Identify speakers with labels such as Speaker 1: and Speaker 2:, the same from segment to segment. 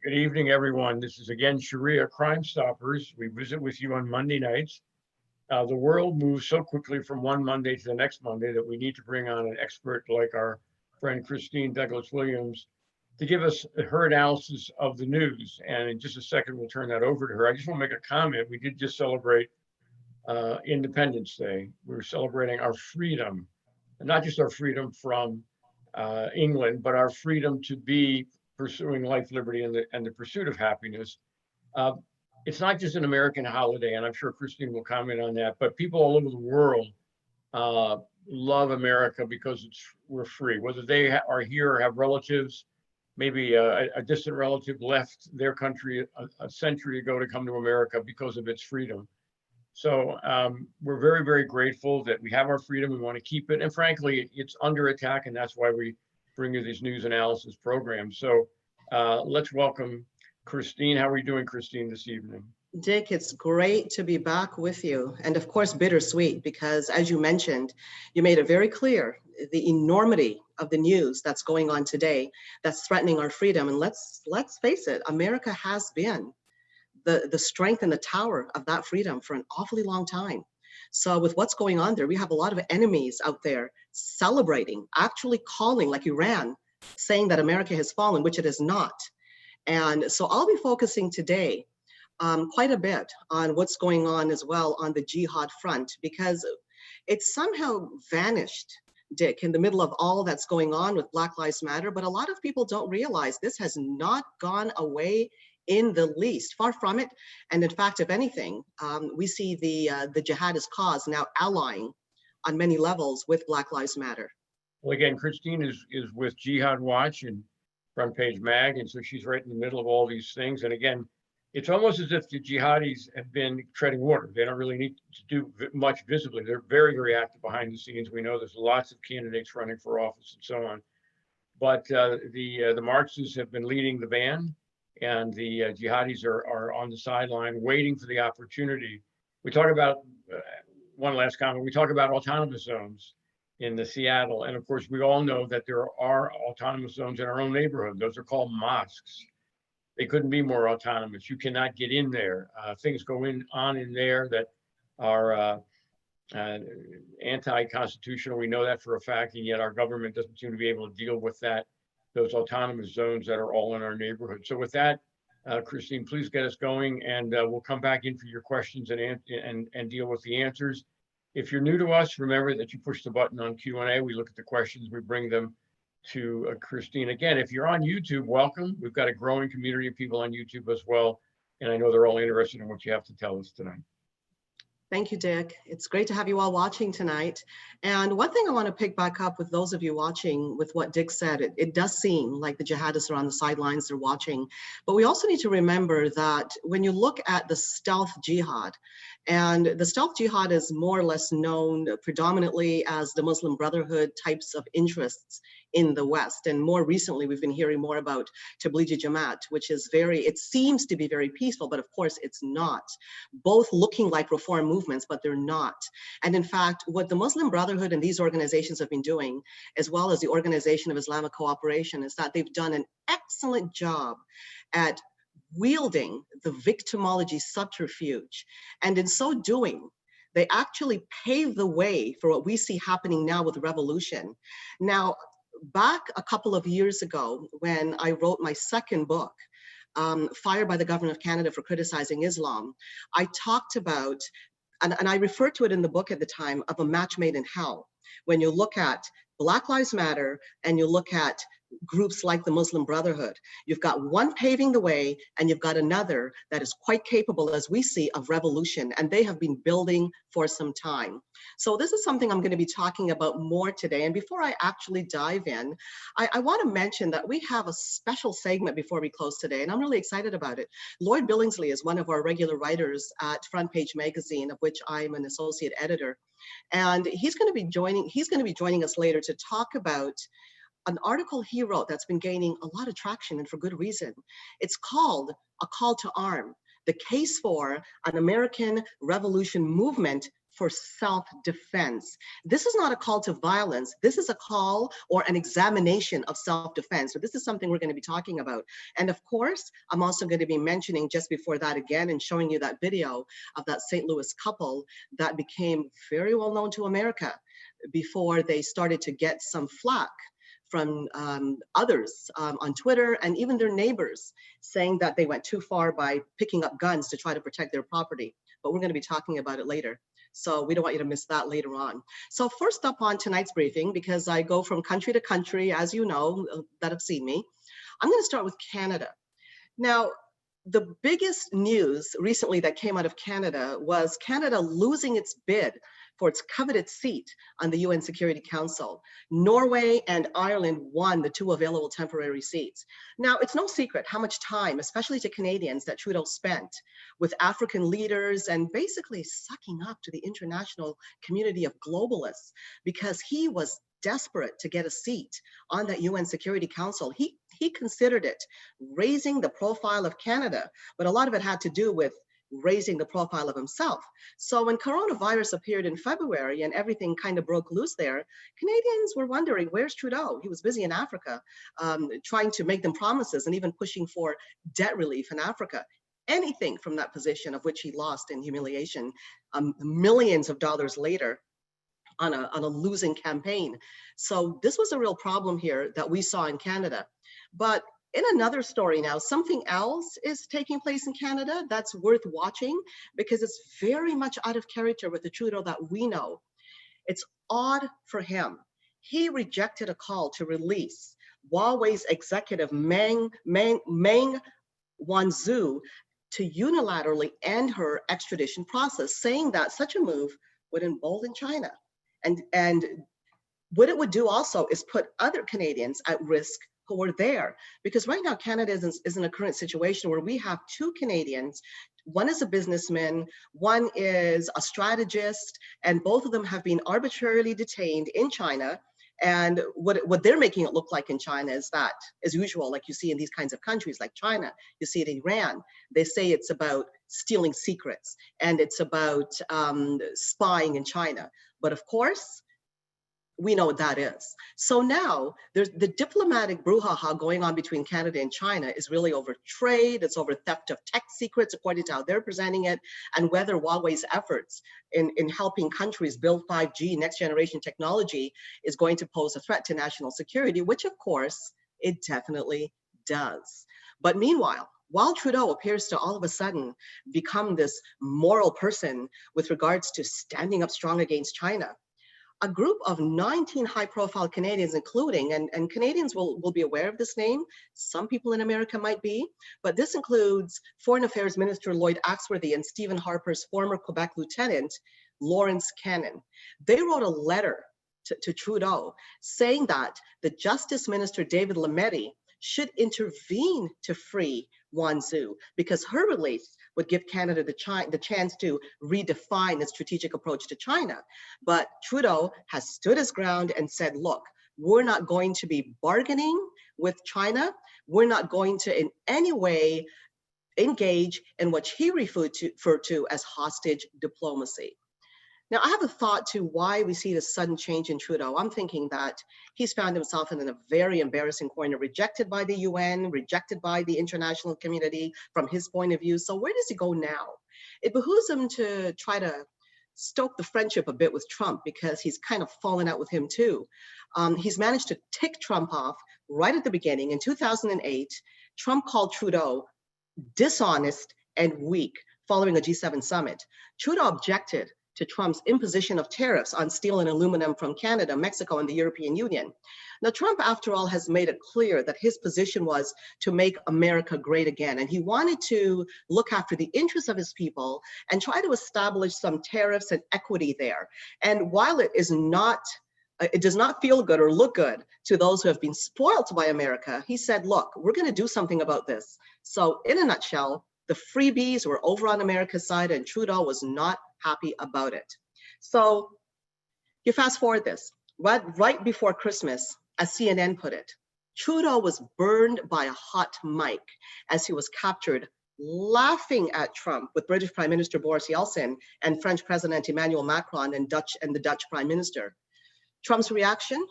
Speaker 1: Good evening, everyone. This is again Sharia Crime Stoppers. We visit with you on Monday nights. The world moves so quickly from one Monday to the next Monday that we need to bring on an expert like our friend Christine Douglas-Williams to give us her analysis of the news. And in just a second, we'll turn that over to her. I just want to make a comment. We did just celebrate Independence Day. We were celebrating our freedom, and not just our freedom from England, but our freedom to be pursuing life, liberty, and the pursuit of happiness. It's not just an American holiday, and I'm sure Christine will comment on that, but people all over the world love America because we're free. Whether they are here or have relatives, maybe a distant relative left their country a century ago to come to America because of its freedom. So we're very, very grateful that we have our freedom. We want to keep it. And frankly, it's under attack, and that's why we bring you these news analysis programs. So let's welcome Christine. How are you doing, Christine, this evening?
Speaker 2: Dick, it's great to be back with you. And of course, bittersweet, because as you mentioned, you made it very clear the enormity of the news that's going on today that's threatening our freedom. And let's face it, America has been the strength and the tower of that freedom for an awfully long time. So with what's going on there, we have a lot of enemies out there celebrating, actually calling, like Iran, saying that America has fallen, which it is not. And so I'll be focusing today quite a bit on what's going on as well on the jihad front, because it's somehow vanished, Dick, in the middle of all that's going on with Black Lives Matter. But a lot of people don't realize this has not gone away in the least, far from it. And in fact, if anything, we see the jihadist cause now allying on many levels with Black Lives Matter.
Speaker 1: Well, again, Christine is with Jihad Watch and Front Page Mag, and so she's right in the middle of all these things. And again, it's almost as if the jihadis have been treading water. They don't really need to do much visibly. They're very, very active behind the scenes. We know there's lots of candidates running for office and so on. But the Marxists have been leading the band, and the jihadis are on the sideline waiting for the opportunity. We talk about, one last comment, we talk about autonomous zones in the Seattle. And of course, we all know that there are autonomous zones in our own neighborhood. Those are called mosques. They couldn't be more autonomous. You cannot get in there. Things go on in there that are anti-constitutional. We know that for a fact, and yet our government doesn't seem to be able to deal with that, those autonomous zones that are all in our neighborhood. So with that, Christine, please get us going, and we'll come back in for your questions and deal with the answers. If you're new to us, remember that you push the button on Q&A. We look at the questions, we bring them to Christine. Again, if you're on YouTube, welcome. We've got a growing community of people on YouTube as well, and I know they're all interested in what you have to tell us tonight.
Speaker 2: Thank you, Dick. It's great to have you all watching tonight. And one thing I want to pick back up with those of you watching with what Dick said, it does seem like the jihadists are on the sidelines, they're watching. But we also need to remember that when you look at the stealth jihad, and the stealth jihad is more or less known predominantly as the Muslim Brotherhood types of interests in the West. And more recently, we've been hearing more about Tablighi Jamaat, which is it seems to be very peaceful, but of course it's not. Both looking like reform movements, but they're not. And in fact, what the Muslim Brotherhood and these organizations have been doing, as well as the Organization of Islamic Cooperation, is that they've done an excellent job at wielding the victimology subterfuge. And in so doing, they actually pave the way for what we see happening now with revolution. Now, back a couple of years ago, when I wrote my second book, Fired by the Government of Canada for Criticizing Islam, I talked about, and I referred to it in the book at the time, of a match made in hell. When you look at Black Lives Matter and you look at groups like the Muslim Brotherhood, you've got one paving the way and you've got another that is quite capable, as we see, of revolution, and they have been building for some time. So this is something I'm going to be talking about more today. And before I actually dive in, I want to mention that we have a special segment before we close today, and I'm really excited about it. Lloyd Billingsley is one of our regular writers at Front Page Magazine, of which I'm an associate editor. And he's going to be joining us later to talk about an article he wrote that's been gaining a lot of traction, and for good reason. It's called A Call to Arm: The Case for an American Revolution Movement for self-defense. This is not a call to violence. This is a call or an examination of self-defense. So this is something we're going to be talking about. And of course, I'm also going to be mentioning just before that again and showing you that video of that St. Louis couple that became very well known to America before they started to get some flack from others on Twitter and even their neighbors saying that they went too far by picking up guns to try to protect their property. But we're going to be talking about it later. So we don't want you to miss that later on. So first up on tonight's briefing, because I go from country to country, as you know, that have seen me, I'm going to start with Canada. Now, the biggest news recently that came out of Canada was Canada losing its bid for its coveted seat on the UN Security Council. Norway and Ireland won the 2 available temporary seats. Now, it's no secret how much time, especially to Canadians, that Trudeau spent with African leaders and basically sucking up to the international community of globalists because he was desperate to get a seat on that UN Security Council. He considered it raising the profile of Canada, but a lot of it had to do with raising the profile of himself. So when coronavirus appeared in February and everything kind of broke loose there, Canadians were wondering, where's Trudeau? He was busy in Africa, trying to make them promises and even pushing for debt relief in Africa. Anything from that position, of which he lost in humiliation, millions of dollars later, on a losing campaign. So this was a real problem here that we saw in Canada. But in another story now, something else is taking place in Canada that's worth watching because it's very much out of character with the Trudeau that we know. It's odd for him. He rejected a call to release Huawei's executive Meng Wanzhou to unilaterally end her extradition process, saying that such a move would embolden China. And what it would do also is put other Canadians at risk who are there. Because right now, Canada is in a current situation where we have 2 Canadians. One is a businessman, one is a strategist, and both of them have been arbitrarily detained in China. And what they're making it look like in China is that, as usual, like you see in these kinds of countries like China, you see it in Iran, they say it's about stealing secrets and it's about spying in China. But of course, we know what that is. So now there's the diplomatic brouhaha going on between Canada and China is really over trade, it's over theft of tech secrets, according to how they're presenting it, and whether Huawei's efforts in helping countries build 5G, next generation technology, is going to pose a threat to national security, which of course it definitely does. But meanwhile, while Trudeau appears to all of a sudden become this moral person with regards to standing up strong against China, a group of 19 high-profile Canadians, including, and Canadians will be aware of this name, some people in America might be, but this includes Foreign Affairs Minister Lloyd and Stephen Harper's former Quebec Lieutenant, Lawrence Cannon. They wrote a letter to Trudeau saying that the Justice Minister David Lametti should intervene to free Wanzhou because her release would give Canada the chance to redefine its strategic approach to China. But Trudeau has stood his ground and said, look, we're not going to be bargaining with China. We're not going to in any way engage in what he referred to as hostage diplomacy. Now, I have a thought to why we see this sudden change in Trudeau. I'm thinking that he's found himself in a very embarrassing corner, rejected by the UN, rejected by the international community from his point of view. So where does he go now? It behooves him to try to stoke the friendship a bit with Trump because he's kind of fallen out with him too. He's managed to tick Trump off right at the beginning. In 2008, Trump called Trudeau dishonest and weak following a G7 summit. Trudeau objected to Trump's imposition of tariffs on steel and aluminum from Canada, Mexico, and the European Union. Now, Trump, after all, has made it clear that his position was to make America great again. And he wanted to look after the interests of his people and try to establish some tariffs and equity there. And while it does not feel good or look good to those who have been spoiled by America, he said, look, we're going to do something about this. So in a nutshell, the freebies were over on America's side and Trudeau was not happy about it. So you fast forward this, right before Christmas, as CNN put it, Trudeau was burned by a hot mic as he was captured laughing at Trump with British Prime Minister Boris Yeltsin and French President Emmanuel Macron and the Dutch Prime Minister. Trump's reaction?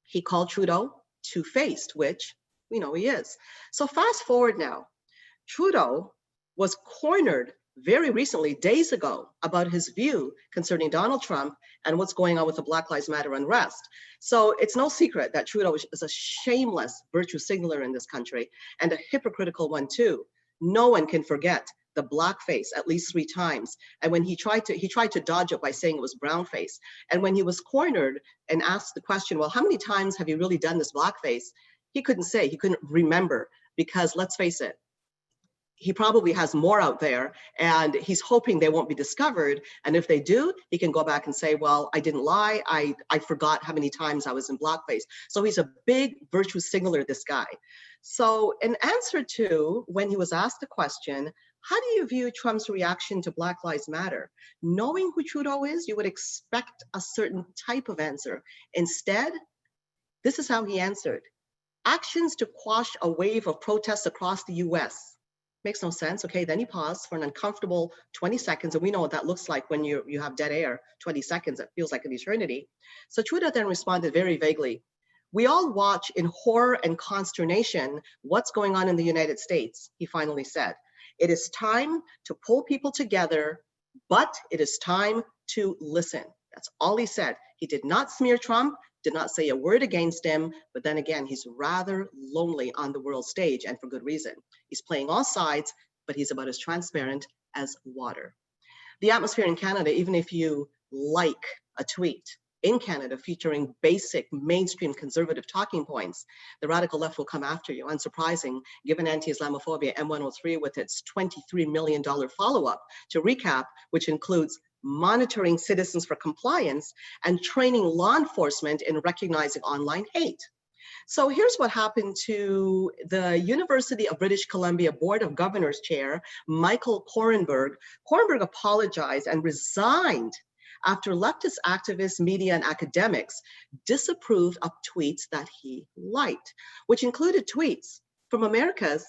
Speaker 2: He called Trudeau two-faced, which we know he is. So fast forward now. Trudeau was cornered very recently, days ago, about his view concerning Donald Trump and what's going on with the Black Lives Matter unrest. So it's no secret that Trudeau is a shameless virtue signaler in this country, and a hypocritical one too. No one can forget the blackface at least 3 times. And when he tried to dodge it by saying it was brownface. And when he was cornered and asked the question, well, how many times have you really done this blackface? He couldn't say, he couldn't remember, because let's face it, he probably has more out there, and he's hoping they won't be discovered. And if they do, he can go back and say, well, I didn't lie. I forgot how many times I was in blackface. So he's a big virtue signaler, this guy. So in answer to, when he was asked the question, how do you view Trump's reaction to Black Lives Matter? Knowing who Trudeau is, you would expect a certain type of answer. Instead, this is how he answered. Actions to quash a wave of protests across the US. Makes no sense. Okay, then he paused for an uncomfortable 20 seconds, and we know what that looks like when you have dead air. 20 seconds, it feels like an eternity. So Trudeau then responded very vaguely. We all watch in horror and consternation what's going on in the United States, he finally said. It is time to pull people together, but it is time to listen. That's all he said. He did not smear Trump, did not say a word against him, but then again, he's rather lonely on the world stage, and for good reason. He's playing all sides, but he's about as transparent as water. The atmosphere in Canada, even if you like a tweet in Canada featuring basic mainstream conservative talking points, the radical left will come after you. Unsurprising, given anti-Islamophobia M103 with its $23 million follow-up. To recap, which includes monitoring citizens for compliance and training law enforcement in recognizing online hate. So here's what happened to the University of British Columbia Board of Governors Chair, Michael Korenberg. Korenberg apologized and resigned after leftist activists, media, and academics disapproved of tweets that he liked, which included tweets from America's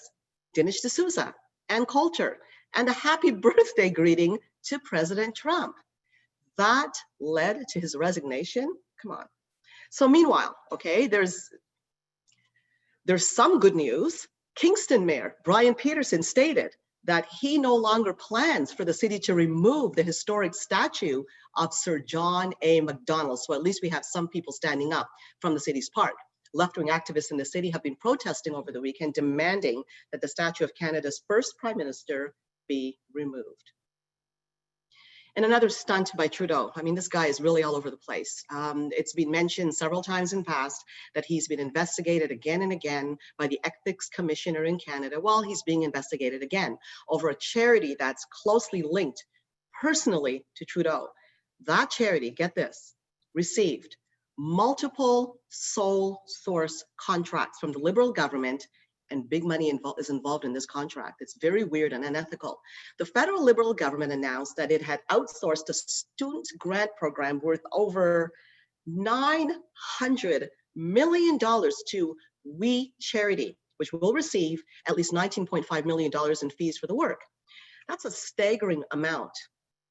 Speaker 2: Dinesh D'Souza and Coulter, and a happy birthday greeting to President Trump. That led to his resignation. Come on. So meanwhile, okay, there's some good news. Kingston Mayor Brian Peterson stated that he no longer plans for the city to remove the historic statue of Sir John A. Macdonald. So at least we have some people standing up from the city's park. Left-wing activists in the city have been protesting over the weekend, demanding that the statue of Canada's first prime minister be removed. And another stunt by Trudeau. I mean, this guy is really all over the place. It's been mentioned several times in past that he's been investigated again and again by the Ethics Commissioner in Canada. Well, he's being investigated again over a charity that's closely linked personally to Trudeau. That charity, get this, received multiple sole source contracts from the Liberal government, and big money is involved in this contract. It's very weird and unethical. The federal Liberal government announced that it had outsourced a student grant program worth over $900 million to We Charity, which will receive at least $19.5 million in fees for the work. That's a staggering amount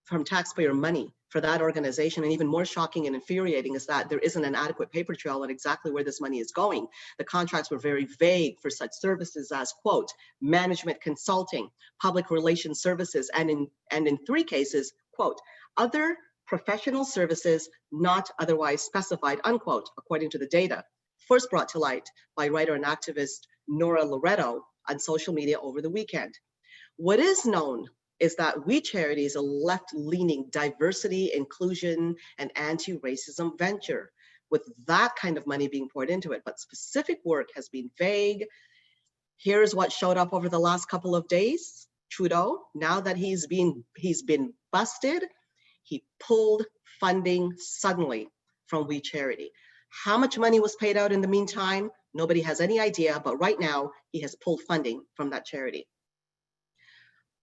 Speaker 2: from taxpayer money for that organization. And even more shocking and infuriating is that there isn't an adequate paper trail on exactly where this money is going. The contracts were very vague for such services as, quote, management consulting, public relations services, and in 3 cases, quote, other professional services not otherwise specified, unquote, according to the data, first brought to light by writer and activist Nora Loretto on social media over the weekend. What is known is that We Charity is a left-leaning diversity, inclusion, and anti-racism venture, with that kind of money being poured into it. But specific work has been vague. Here's what showed up over the last couple of days. Trudeau, now that he's been busted, he pulled funding suddenly from We Charity. How much money was paid out in the meantime? Nobody has any idea, but right now he has pulled funding from that charity.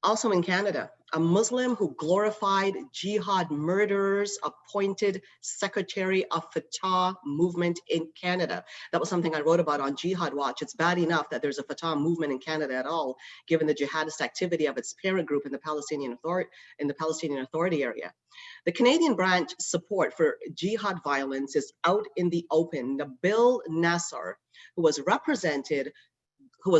Speaker 2: Also in Canada, a Muslim who glorified jihad murderers appointed Secretary of Fatah movement in Canada. That was something I wrote about on Jihad Watch. It's bad enough that there's a Fatah movement in Canada at all, given the jihadist activity of its parent group in the Palestinian Authority area. The Canadian branch support for jihad violence is out in the open. Nabil Nasser, who was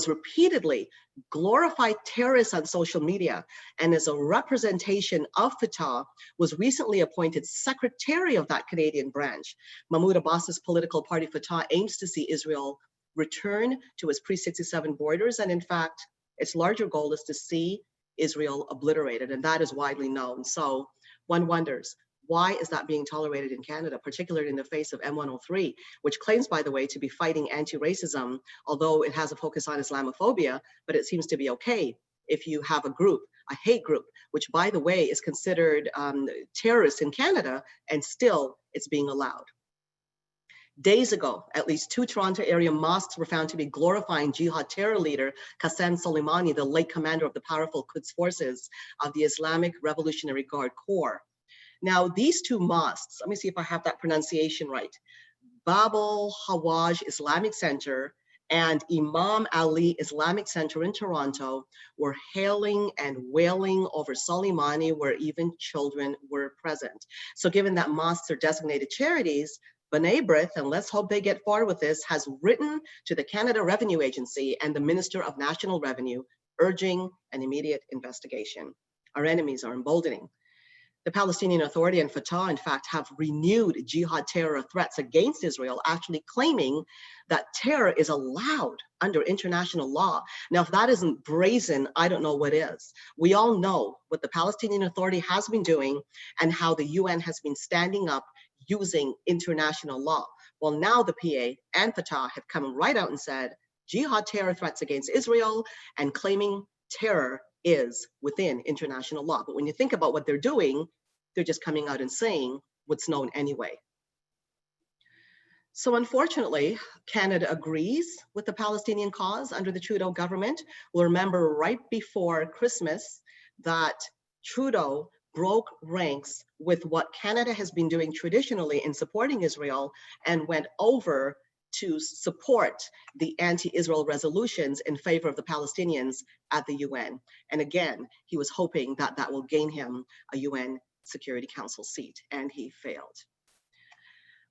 Speaker 2: repeatedly glorified terrorists on social media and as a representation of Fatah, was recently appointed secretary of that Canadian branch. Mahmoud Abbas's political party Fatah aims to see Israel return to its pre-67 borders, and in fact, its larger goal is to see Israel obliterated, and that is widely known. So one wonders, why is that being tolerated in Canada, particularly in the face of M103, which claims, by the way, to be fighting anti-racism, although it has a focus on Islamophobia, but it seems to be okay if you have a group, a hate group, which, by the way, is considered terrorist in Canada, and still it's being allowed. Days ago, at least 2 Toronto area mosques were found to be glorifying jihad terror leader Qasem Soleimani, the late commander of the powerful Quds forces of the Islamic Revolutionary Guard Corps. Now, these 2 mosques, let me see if I have that pronunciation right, Bab al-Hawaj Islamic Center and Imam Ali Islamic Center in Toronto, were hailing and wailing over Soleimani, where even children were present. So given that mosques are designated charities, B'nai B'rith, and let's hope they get far with this, has written to the Canada Revenue Agency and the Minister of National Revenue, urging an immediate investigation. Our enemies are emboldening. The Palestinian Authority and Fatah, in fact, have renewed jihad terror threats against Israel, actually claiming that terror is allowed under international law. Now, if that isn't brazen, I don't know what is. We all know what the Palestinian Authority has been doing and how the UN has been standing up using international law. Well, now the PA and Fatah have come right out and said jihad terror threats against Israel and claiming terror is within international law. But when you think about what they're doing, they're just coming out and saying what's known anyway. So unfortunately, Canada agrees with the Palestinian cause under the Trudeau government. We'll remember right before Christmas that Trudeau broke ranks with what Canada has been doing traditionally in supporting Israel and went over to support the anti-Israel resolutions in favor of the Palestinians at the UN. And again, he was hoping that that will gain him a UN Security Council seat, and he failed.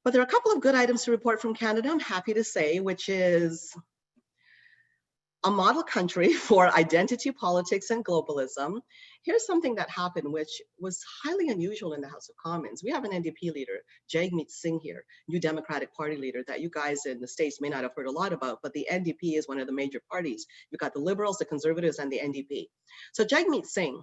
Speaker 2: But there are a couple of good items to report from Canada, I'm happy to say, which is a model country for identity politics and globalism. Here's something that happened, which was highly unusual in the House of Commons. We have an NDP leader, Jagmeet Singh here, new Democratic Party leader that you guys in the States may not have heard a lot about, but the NDP is one of the major parties. You've got the Liberals, the Conservatives, and the NDP. So Jagmeet Singh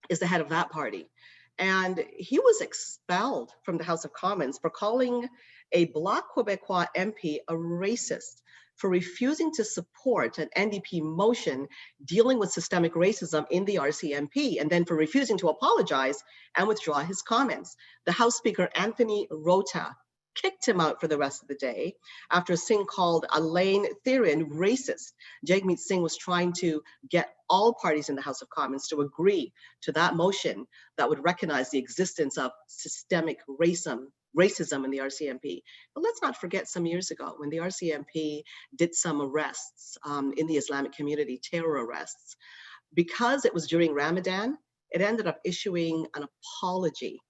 Speaker 2: is the head of that party. And he was expelled from the House of Commons for calling a Bloc Québécois MP a racist, for refusing to support an NDP motion dealing with systemic racism in the RCMP, and then for refusing to apologize and withdraw his comments. The House Speaker, Anthony Rota, kicked him out for the rest of the day after Singh called Elaine Theron racist. Jagmeet Singh was trying to get all parties in the House of Commons to agree to that motion that would recognize the existence of systemic racism in the RCMP. But let's not forget some years ago when the RCMP did some arrests in the Islamic community, terror arrests. Because it was during Ramadan, it ended up issuing an apology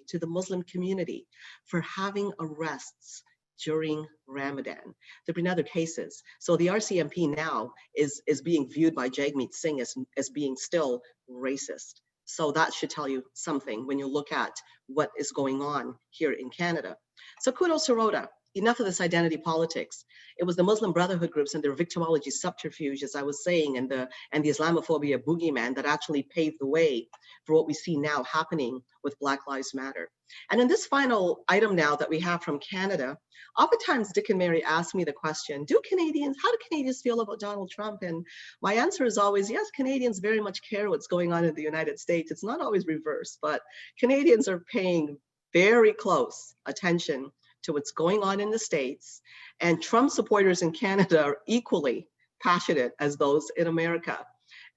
Speaker 2: to the Muslim community for having arrests during Ramadan. There have been other cases. So the RCMP now is being viewed by Jagmeet Singh as being still racist. So that should tell you something when you look at what is going on here in Canada. So kudos to Rhoda. Enough of this identity politics. It was the Muslim Brotherhood groups and their victimology subterfuge, as I was saying, and the Islamophobia boogeyman that actually paved the way for what we see now happening with Black Lives Matter. And in this final item now that we have from Canada, oftentimes Dick and Mary ask me the question, how do Canadians feel about Donald Trump? And my answer is always, yes, Canadians very much care what's going on in the United States. It's not always reversed, but Canadians are paying very close attention to what's going on in the States, and Trump supporters in Canada are equally passionate as those in America.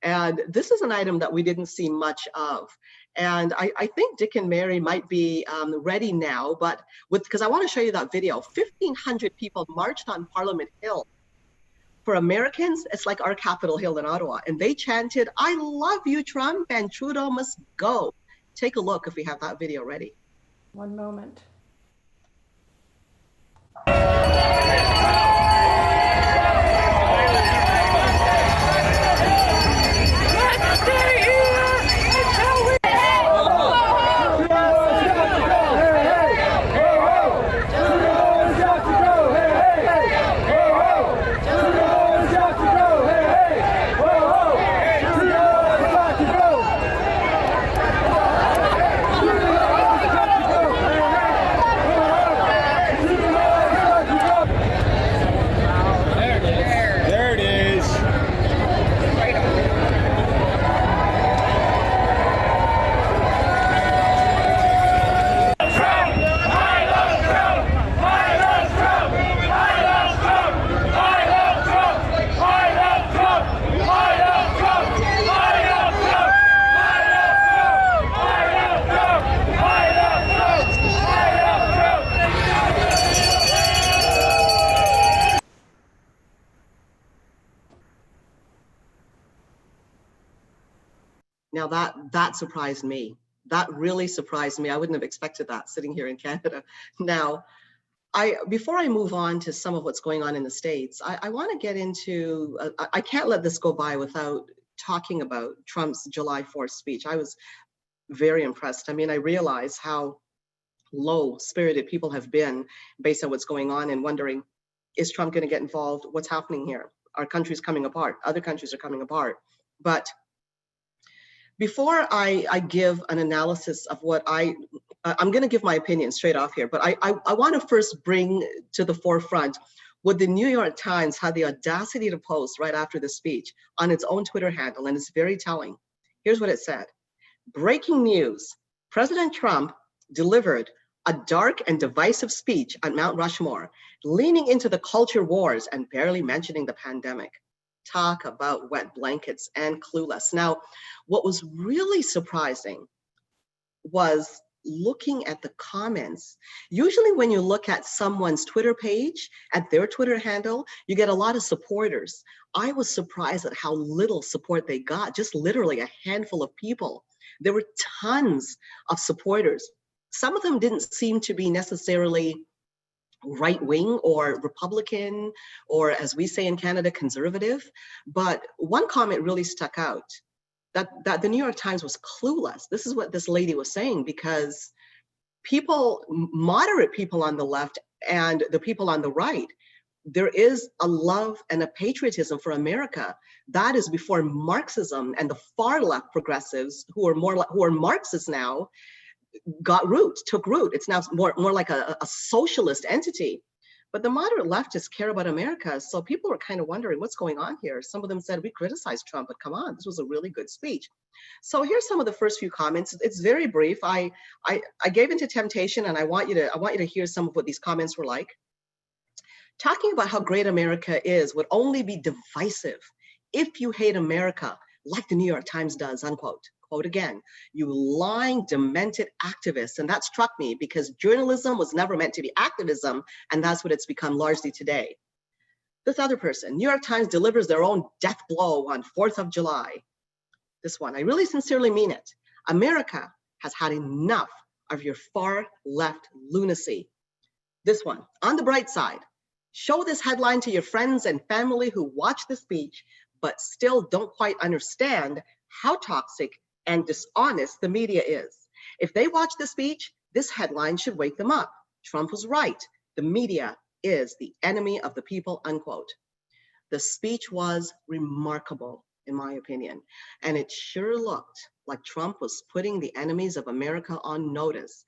Speaker 2: And this is an item that we didn't see much of. And I think Dick and Mary might be ready now, but because I want to show you that video. 1,500 people marched on Parliament Hill. For Americans, it's like our Capitol Hill in Ottawa. And they chanted, "I love you, Trump, and Trudeau must go." Take a look if we have that video ready.
Speaker 3: One moment.
Speaker 2: Now that surprised me. That really surprised me. I wouldn't have expected that sitting here in Canada. Now, before I move on to some of what's going on in the States, I want to get into, I can't let this go by without talking about Trump's July 4th speech. I was very impressed. I mean, I realize how low-spirited people have been based on what's going on and wondering, is Trump going to get involved? What's happening here? Our country's coming apart. Other countries are coming apart. But before I give an analysis of what I'm going to give my opinion straight off here, but I want to first bring to the forefront what the New York Times had the audacity to post right after the speech on its own Twitter handle, and it's very telling. Here's what it said. Breaking news, President Trump delivered a dark and divisive speech at Mount Rushmore, leaning into the culture wars and barely mentioning the pandemic. Talk about wet blankets and clueless. Now, what was really surprising was looking at the comments. Usually when you look at someone's Twitter page, at their Twitter handle, you get a lot of supporters. I was surprised at how little support they got, just literally a handful of people. There were tons of supporters. Some of them didn't seem to be necessarily right-wing or Republican, or as we say in Canada, conservative. But one comment really stuck out, that the New York Times was clueless. This is what this lady was saying, because people, moderate people on the left and the people on the right, there is a love and a patriotism for America. That is before Marxism and the far left progressives, who are Marxists now, took root. It's now more like a socialist entity. But the moderate leftists care about America. So people were kind of wondering what's going on here. Some of them said, we criticized Trump, but come on, this was a really good speech. So here's some of the first few comments. It's very brief. I gave into temptation, and I want you to hear some of what these comments were like. Talking about how great America is would only be divisive if you hate America, like the New York Times does, unquote. Quote again, "You lying, demented activists." And that struck me because journalism was never meant to be activism, and that's what it's become largely today. This other person, New York Times delivers their own death blow on 4th of July. This one, I really sincerely mean it. America has had enough of your far left lunacy. This one, on the bright side, show this headline to your friends and family who watch the speech, but still don't quite understand how toxic and dishonest the media is. If they watch the speech, this headline should wake them up. Trump was right. The media is the enemy of the people, unquote. The speech was remarkable, in my opinion, and it sure looked like Trump was putting the enemies of America on notice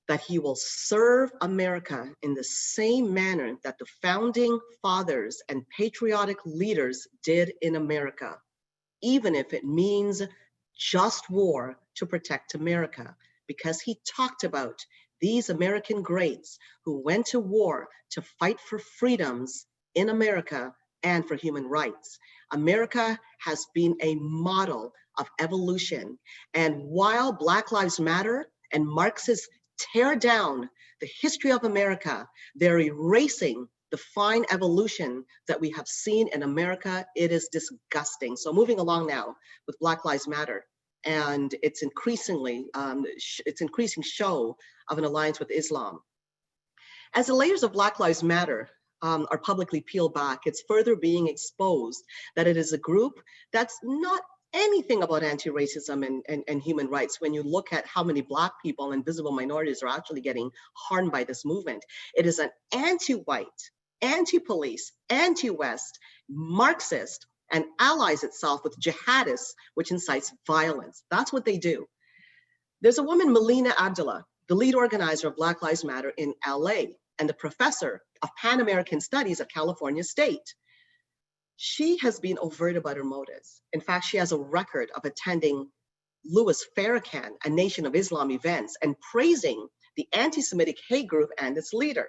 Speaker 2: that he will serve America in the same manner that the founding fathers and patriotic leaders did in America, even if it means just war to protect America, because he talked about these American greats who went to war to fight for freedoms in America and for human rights. America has been a model of evolution. And while Black Lives Matter and Marxists tear down the history of America, they're erasing the fine evolution that we have seen in America. It is disgusting. So moving along now with Black Lives Matter and its increasing show of an alliance with Islam. As the layers of Black Lives Matter are publicly peeled back, it's further being exposed that it is a group that's not anything about anti-racism and human rights. When you look at how many Black people and visible minorities are actually getting harmed by this movement, it is an anti-white, anti-police, anti-West, Marxist, and allies itself with jihadists, which incites violence. That's what they do. There's a woman, Melina Abdullah, the lead organizer of Black Lives Matter in LA and the professor of Pan-American Studies at California State. She has been overt about her motives. In fact, she has a record of attending Louis Farrakhan, a Nation of Islam events, and praising the anti-Semitic hate group and its leader.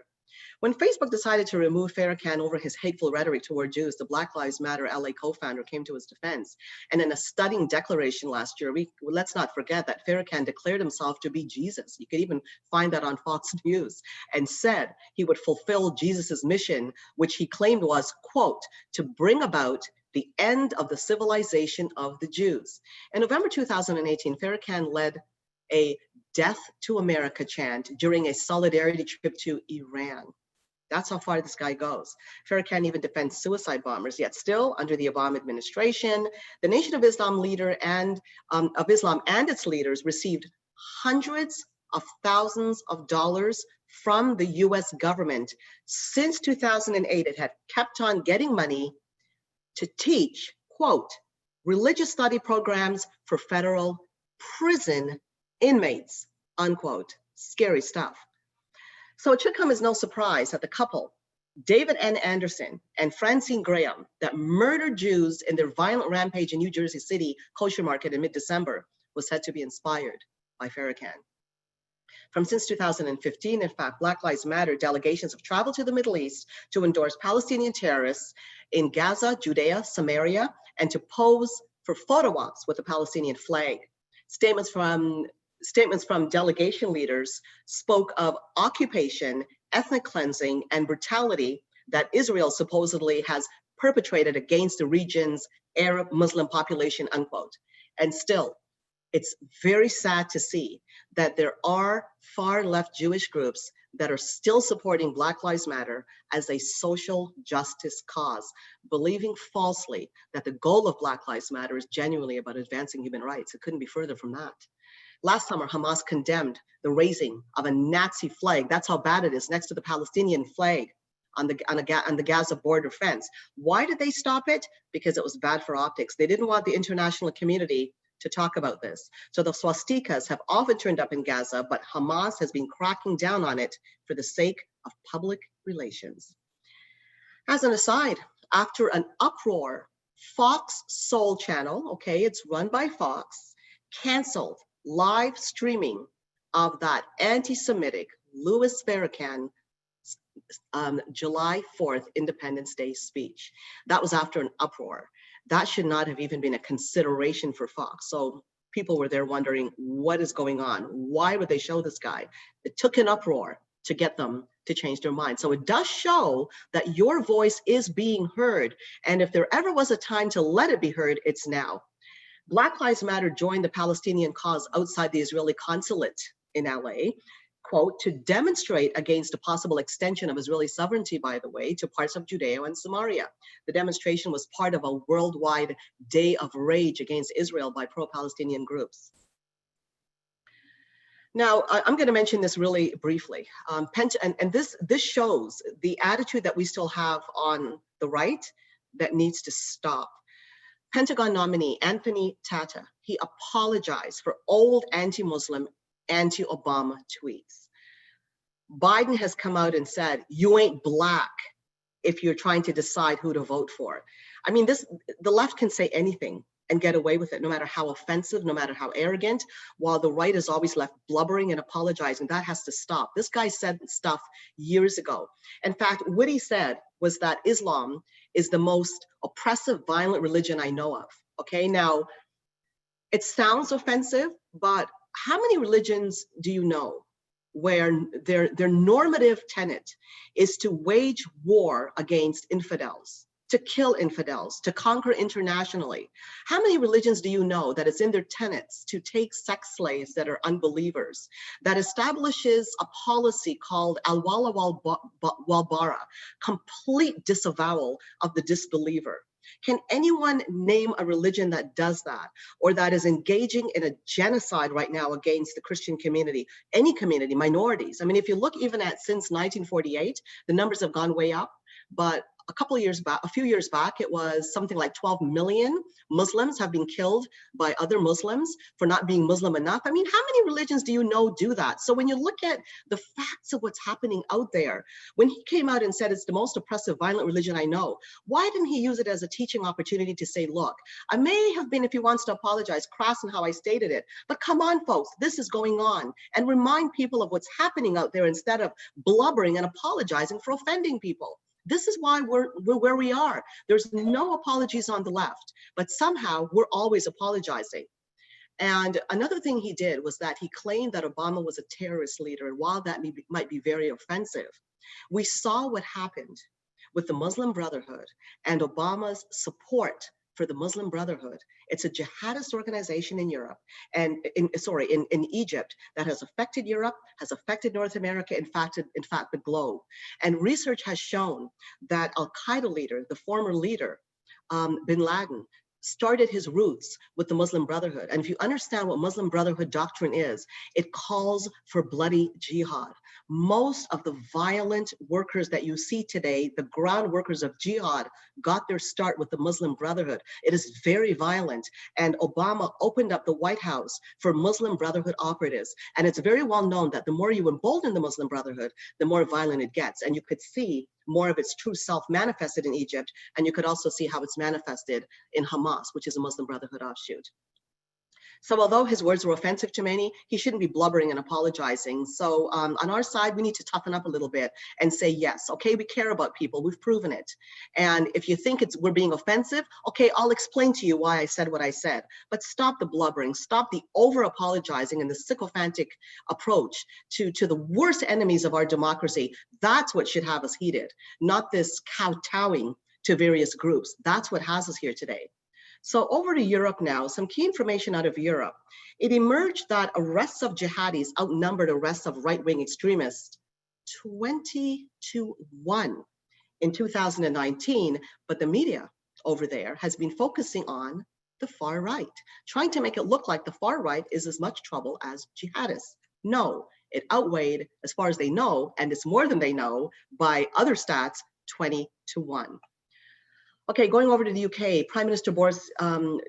Speaker 2: When Facebook decided to remove Farrakhan over his hateful rhetoric toward Jews, the Black Lives Matter LA co-founder came to his defense. And in a stunning declaration last year, let's not forget that Farrakhan declared himself to be Jesus. You could even find that on Fox News, and said he would fulfill Jesus's mission, which he claimed was, quote, to bring about the end of the civilization of the Jews. In November 2018, Farrakhan led a Death to America chant during a solidarity trip to Iran. That's how far this guy goes. Farrakhan even defends suicide bombers, yet still under the Obama administration, the Nation of Islam leader and of Islam and its leaders received hundreds of thousands of dollars from the US government. Since 2008, it had kept on getting money to teach, quote, religious study programs for federal prison inmates, unquote. Scary stuff. So it should come as no surprise that the couple, David N. Anderson and Francine Graham, that murdered Jews in their violent rampage in New Jersey City kosher market in mid-December, was said to be inspired by Farrakhan. Since 2015, in fact, Black Lives Matter delegations have traveled to the Middle East to endorse Palestinian terrorists in Gaza, Judea, Samaria, and to pose for photo ops with the Palestinian flag. Statements from delegation leaders spoke of occupation, ethnic cleansing, and brutality that Israel supposedly has perpetrated against the region's Arab Muslim population, unquote. And still, it's very sad to see that there are far left Jewish groups that are still supporting Black Lives Matter as a social justice cause, believing falsely that the goal of Black Lives Matter is genuinely about advancing human rights. It couldn't be further from that. Last summer, Hamas condemned the raising of a Nazi flag. That's how bad it is, next to the Palestinian flag on the Gaza border fence. Why did they stop it? Because it was bad for optics. They didn't want the international community to talk about this. So the swastikas have often turned up in Gaza, but Hamas has been cracking down on it for the sake of public relations. As an aside, after an uproar, Fox Soul Channel, okay, it's run by Fox, canceled live streaming of that anti-Semitic Louis Farrakhan July 4th Independence Day speech. That was after an uproar. That should not have even been a consideration for Fox. So people were there wondering, what is going on? Why would they show this guy? It took an uproar to get them to change their mind. So it does show that your voice is being heard. And if there ever was a time to let it be heard, it's now. Black Lives Matter joined the Palestinian cause outside the Israeli consulate in LA, quote, to demonstrate against a possible extension of Israeli sovereignty, by the way, to parts of Judea and Samaria. The demonstration was part of a worldwide day of rage against Israel by pro-Palestinian groups. Now, I'm going to mention this really briefly. This shows the attitude that we still have on the right that needs to stop. Pentagon nominee Anthony Tata, he apologized for old anti-Muslim, anti-Obama tweets. Biden has come out and said, you ain't black if you're trying to decide who to vote for. I mean, the left can say anything and get away with it, no matter how offensive, no matter how arrogant, while the right is always left blubbering and apologizing. That has to stop. This guy said stuff years ago. In fact, what he said was that Islam is the most oppressive, violent religion I know of. Okay, now it sounds offensive, but how many religions do you know where their normative tenet is to wage war against infidels, to kill infidels, to conquer internationally? How many religions do you know that it's in their tenets to take sex slaves that are unbelievers, that establishes a policy called al-wala wal-bara, complete disavowal of the disbeliever? Can anyone name a religion that does that, or that is engaging in a genocide right now against the Christian community, any community, minorities? I mean, if you look even at since 1948, the numbers have gone way up, but a few years back, it was something like 12 million Muslims have been killed by other Muslims for not being Muslim enough. I mean, how many religions do you know do that? So when you look at the facts of what's happening out there, when he came out and said it's the most oppressive, violent religion I know, why didn't he use it as a teaching opportunity to say, look, I may have been, if he wants to apologize, crass in how I stated it, but come on, folks, this is going on, and remind people of what's happening out there instead of blubbering and apologizing for offending people. This is why we're where we are. There's no apologies on the left, but somehow we're always apologizing. And another thing he did was that he claimed that Obama was a terrorist leader. And while that might be very offensive, we saw what happened with the Muslim Brotherhood and Obama's support for the Muslim Brotherhood. It's a jihadist organization in Europe and in Egypt that has affected Europe, has affected North America, in fact, the globe. And research has shown that Al-Qaeda leader, the former leader, bin Laden, started his roots with the Muslim Brotherhood. And if you understand what Muslim Brotherhood doctrine is, it calls for bloody jihad. Most of the violent workers that you see today, the ground workers of jihad, got their start with the Muslim Brotherhood. It is very violent. And Obama opened up the White House for Muslim Brotherhood operatives. And it's very well known that the more you embolden the Muslim Brotherhood, the more violent it gets. And you could see more of its true self manifested in Egypt. And you could also see how it's manifested in Hamas, which is a Muslim Brotherhood offshoot. So although his words were offensive to many, he shouldn't be blubbering and apologizing. So on our side, we need to toughen up a little bit and say, yes, okay, we care about people. We've proven it. And if you think we're being offensive, okay, I'll explain to you why I said what I said. But stop the blubbering, stop the over-apologizing and the sycophantic approach to the worst enemies of our democracy. That's what should have us heated, not this kowtowing to various groups. That's what has us here today. So over to Europe now, some key information out of Europe. It emerged that arrests of jihadis outnumbered arrests of right-wing extremists 20 to 1 in 2019, but the media over there has been focusing on the far right, trying to make it look like the far right is as much trouble as jihadists. No, it outweighed, as far as they know, and it's more than they know, by other stats, 20 to 1. Okay, going over to the UK, Prime Minister Boris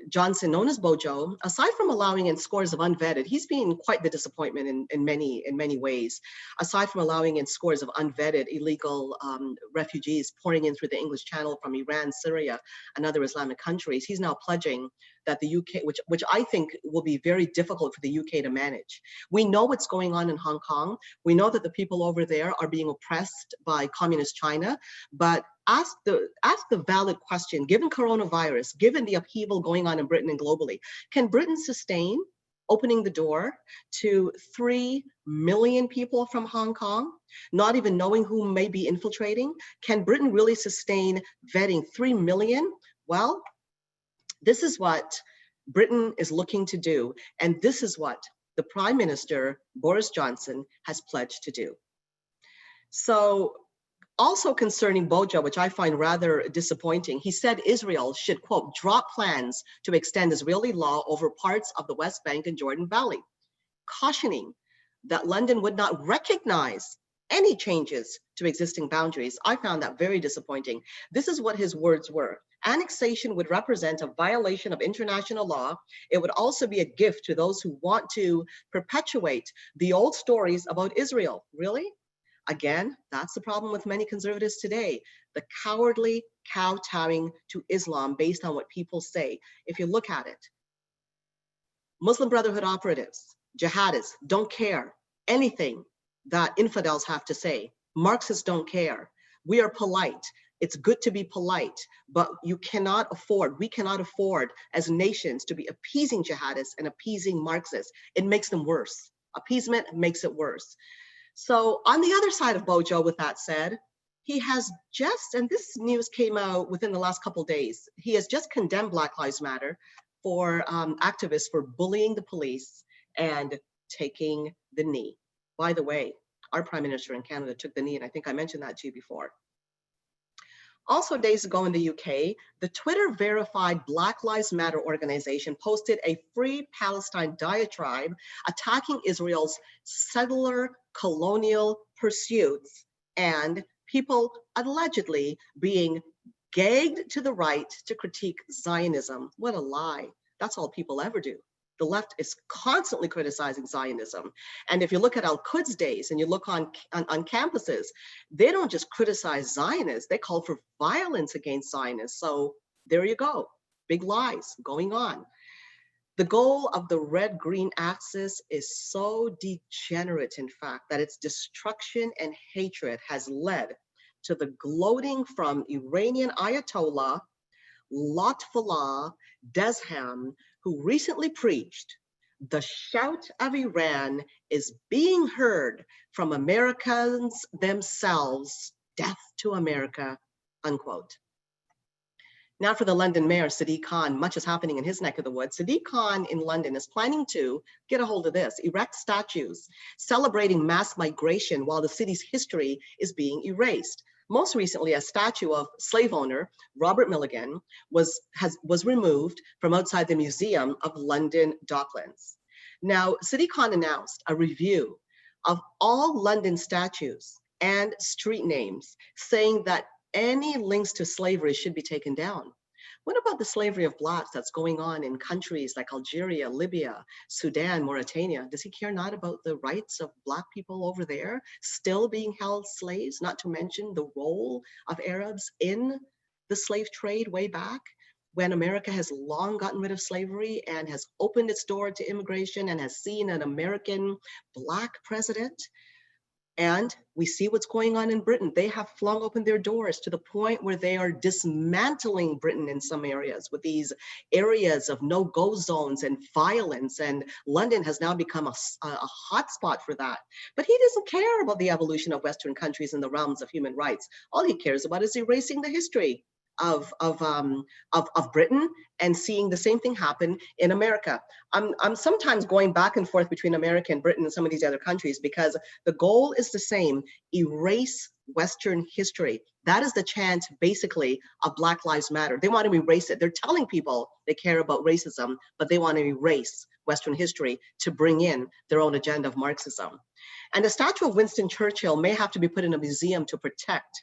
Speaker 2: Johnson, known as Bojo, aside from allowing in scores of unvetted, he's been quite the disappointment in many ways. Aside from allowing in scores of unvetted illegal refugees pouring in through the English Channel from Iran, Syria, and other Islamic countries, he's now pledging that the UK, which I think will be very difficult for the UK to manage. We know what's going on in Hong Kong. We know that the people over there are being oppressed by communist China, but ask the valid question, given coronavirus, given the upheaval going on in Britain and globally, can Britain sustain opening the door to 3 million people from Hong Kong, not even knowing who may be infiltrating? Can Britain really sustain vetting 3 million? Well, this is what Britain is looking to do, and this is what the Prime Minister, Boris Johnson, has pledged to do. So, also concerning Bojo, which I find rather disappointing, he said Israel should, quote, drop plans to extend Israeli law over parts of the West Bank and Jordan Valley, cautioning that London would not recognize any changes to existing boundaries. I found that very disappointing. This is what his words were. Annexation would represent a violation of international law. It would also be a gift to those who want to perpetuate the old stories about Israel. Really? Again, that's the problem with many conservatives today, the cowardly kowtowing to Islam based on what people say. If you look at it, Muslim Brotherhood operatives, jihadists don't care anything that infidels have to say. Marxists don't care. We are polite. It's good to be polite, but we cannot afford as nations to be appeasing jihadists and appeasing Marxists. It makes them worse. Appeasement makes it worse. So on the other side of Bojo, with that said, he has just, and this news came out within the last couple of days, he has just condemned Black Lives Matter for activists for bullying the police and taking the knee. By the way, our Prime Minister in Canada took the knee, and I think I mentioned that to you before. Also, days ago in the UK, the Twitter verified Black Lives Matter organization posted a Free Palestine diatribe attacking Israel's settler colonial pursuits and people allegedly being gagged to the right to critique Zionism. What a lie. That's all people ever do. The left is constantly criticizing Zionism. And if you look at Al-Quds days and you look on campuses, they don't just criticize Zionists, they call for violence against Zionists. So there you go, big lies going on. The goal of the red-green axis is so degenerate, in fact, that its destruction and hatred has led to the gloating from Iranian Ayatollah Lotfullah Desham, who recently preached, "The shout of Iran is being heard from Americans themselves, death to America," unquote. Now for the London mayor, Sadiq Khan, much is happening in his neck of the woods. Sadiq Khan in London is planning to, get a hold of this, erect statues celebrating mass migration while the city's history is being erased. Most recently, a statue of slave owner Robert Milligan was removed from outside the Museum of London Docklands. Now, Sadiq Khan announced a review of all London statues and street names, saying that any links to slavery should be taken down. What about the slavery of blacks that's going on in countries like Algeria, Libya, Sudan, Mauritania? Does he care not about the rights of black people over there still being held slaves, not to mention the role of Arabs in the slave trade way back when America has long gotten rid of slavery and has opened its door to immigration and has seen an American black president? And we see what's going on in Britain. They have flung open their doors to the point where they are dismantling Britain in some areas with these areas of no-go zones and violence. And London has now become a hotspot for that. But he doesn't care about the evolution of Western countries in the realms of human rights. All he cares about is erasing the history of Britain and seeing the same thing happen in America. I'm sometimes going back and forth between America and Britain and some of these other countries because the goal is the same: erase Western history. That is the chant, basically, of Black Lives Matter. They want to erase it. They're telling people they care about racism, but they want to erase Western history to bring in their own agenda of Marxism. And a statue of Winston Churchill may have to be put in a museum to protect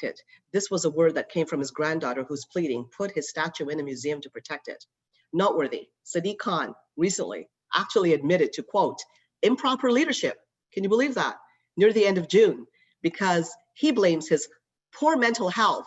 Speaker 2: it. This was a word that came from his granddaughter who's pleading, put his statue in a museum to protect it. Noteworthy, Sadiq Khan recently actually admitted to, quote, improper leadership. Can you believe that? Near the end of June, because he blames his poor mental health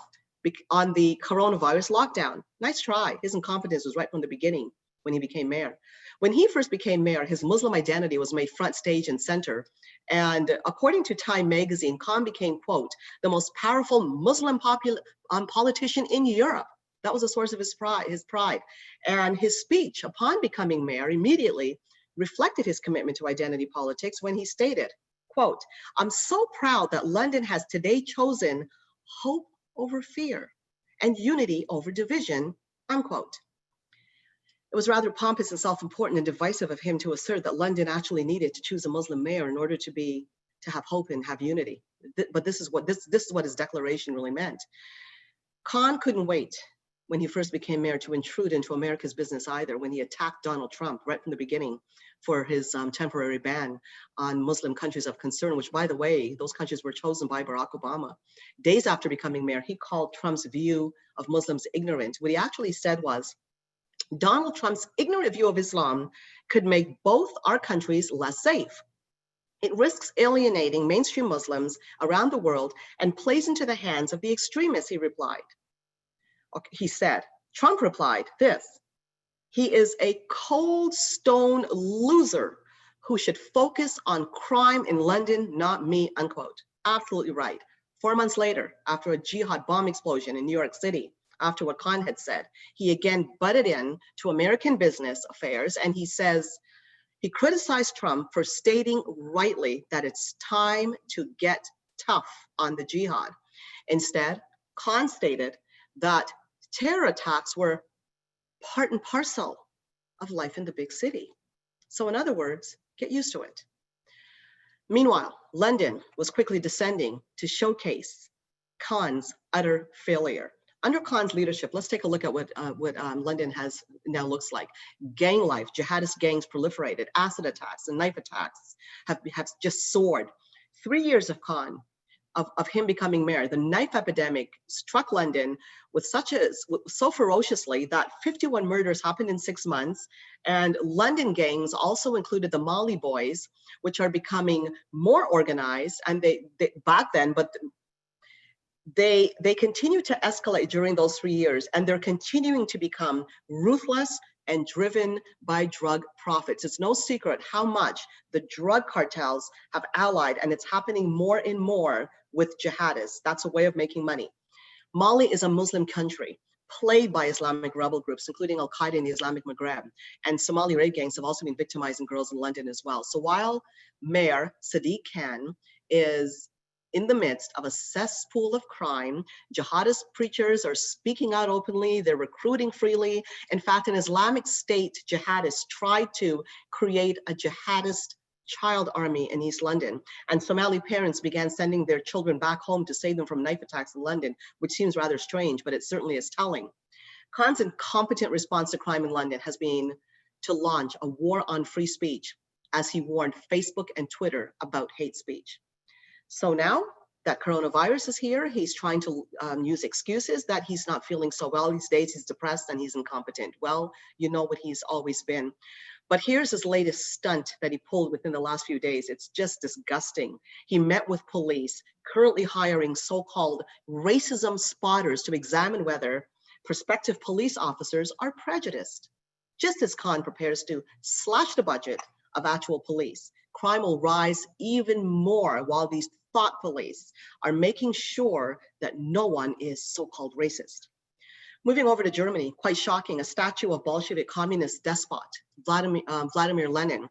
Speaker 2: on the coronavirus lockdown. Nice try. His incompetence was right from the beginning when he became mayor. When he first became mayor, his Muslim identity was made front stage and center. And according to Time magazine, Khan became, quote, the most powerful Muslim politician in Europe. That was a source of his pride. And his speech upon becoming mayor immediately reflected his commitment to identity politics when he stated, quote, I'm so proud that London has today chosen hope over fear and unity over division, unquote. It was rather pompous and self-important and divisive of him to assert that London actually needed to choose a Muslim mayor in order to have hope and have unity. But this is what his declaration really meant. Khan couldn't wait when he first became mayor to intrude into America's business either, when he attacked Donald Trump right from the beginning for his temporary ban on Muslim countries of concern, which, by the way, those countries were chosen by Barack Obama. Days after becoming mayor, he called Trump's view of Muslims ignorant. What he actually said was, Donald Trump's ignorant view of Islam could make both our countries less safe. It risks alienating mainstream Muslims around the world and plays into the hands of the extremists, he replied. He said, Trump replied this, he is a cold stone loser who should focus on crime in London, not me, unquote. Absolutely right. 4 months later, after a jihad bomb explosion in New York City, after what Khan had said, he again butted in to American business affairs, and he says, he criticized Trump for stating rightly that it's time to get tough on the jihad. Instead, Khan stated that terror attacks were part and parcel of life in the big city. So in other words, get used to it. Meanwhile, London was quickly descending to showcase Khan's utter failure. Under Khan's leadership, let's take a look at what London has now looks like. Gang life, jihadist gangs proliferated, acid attacks and knife attacks have just soared. 3 years of Khan, of him becoming mayor, the knife epidemic struck London with so ferociously that 51 murders happened in 6 months. And London gangs also included the Mali boys, which are becoming more organized. And they back then, but they continue to escalate during those 3 years, and they're continuing to become ruthless and driven by drug profits. It's no secret how much the drug cartels have allied, and it's happening more and more with jihadists. That's a way of making money. Mali is a Muslim country plagued by Islamic rebel groups, including Al-Qaeda in the Islamic Maghreb, and Somali raid gangs have also been victimizing girls in London as well. So while Mayor Sadiq Khan is in the midst of a cesspool of crime, jihadist preachers are speaking out openly, they're recruiting freely. In fact, an Islamic State jihadist tried to create a jihadist child army in East London, and Somali parents began sending their children back home to save them from knife attacks in London, which seems rather strange, but it certainly is telling. Khan's incompetent response to crime in London has been to launch a war on free speech, as he warned Facebook and Twitter about hate speech. So now that coronavirus is here, he's trying to use excuses that he's not feeling so well these days, he's depressed and he's incompetent. Well, you know what he's always been. But here's his latest stunt that he pulled within the last few days. It's just disgusting. He met with police, currently hiring so-called racism spotters to examine whether prospective police officers are prejudiced. Just as Khan prepares to slash the budget of actual police, crime will rise even more while these thought police are making sure that no one is so-called racist. Moving over to Germany, quite shocking, a statue of Bolshevik communist despot Vladimir Lenin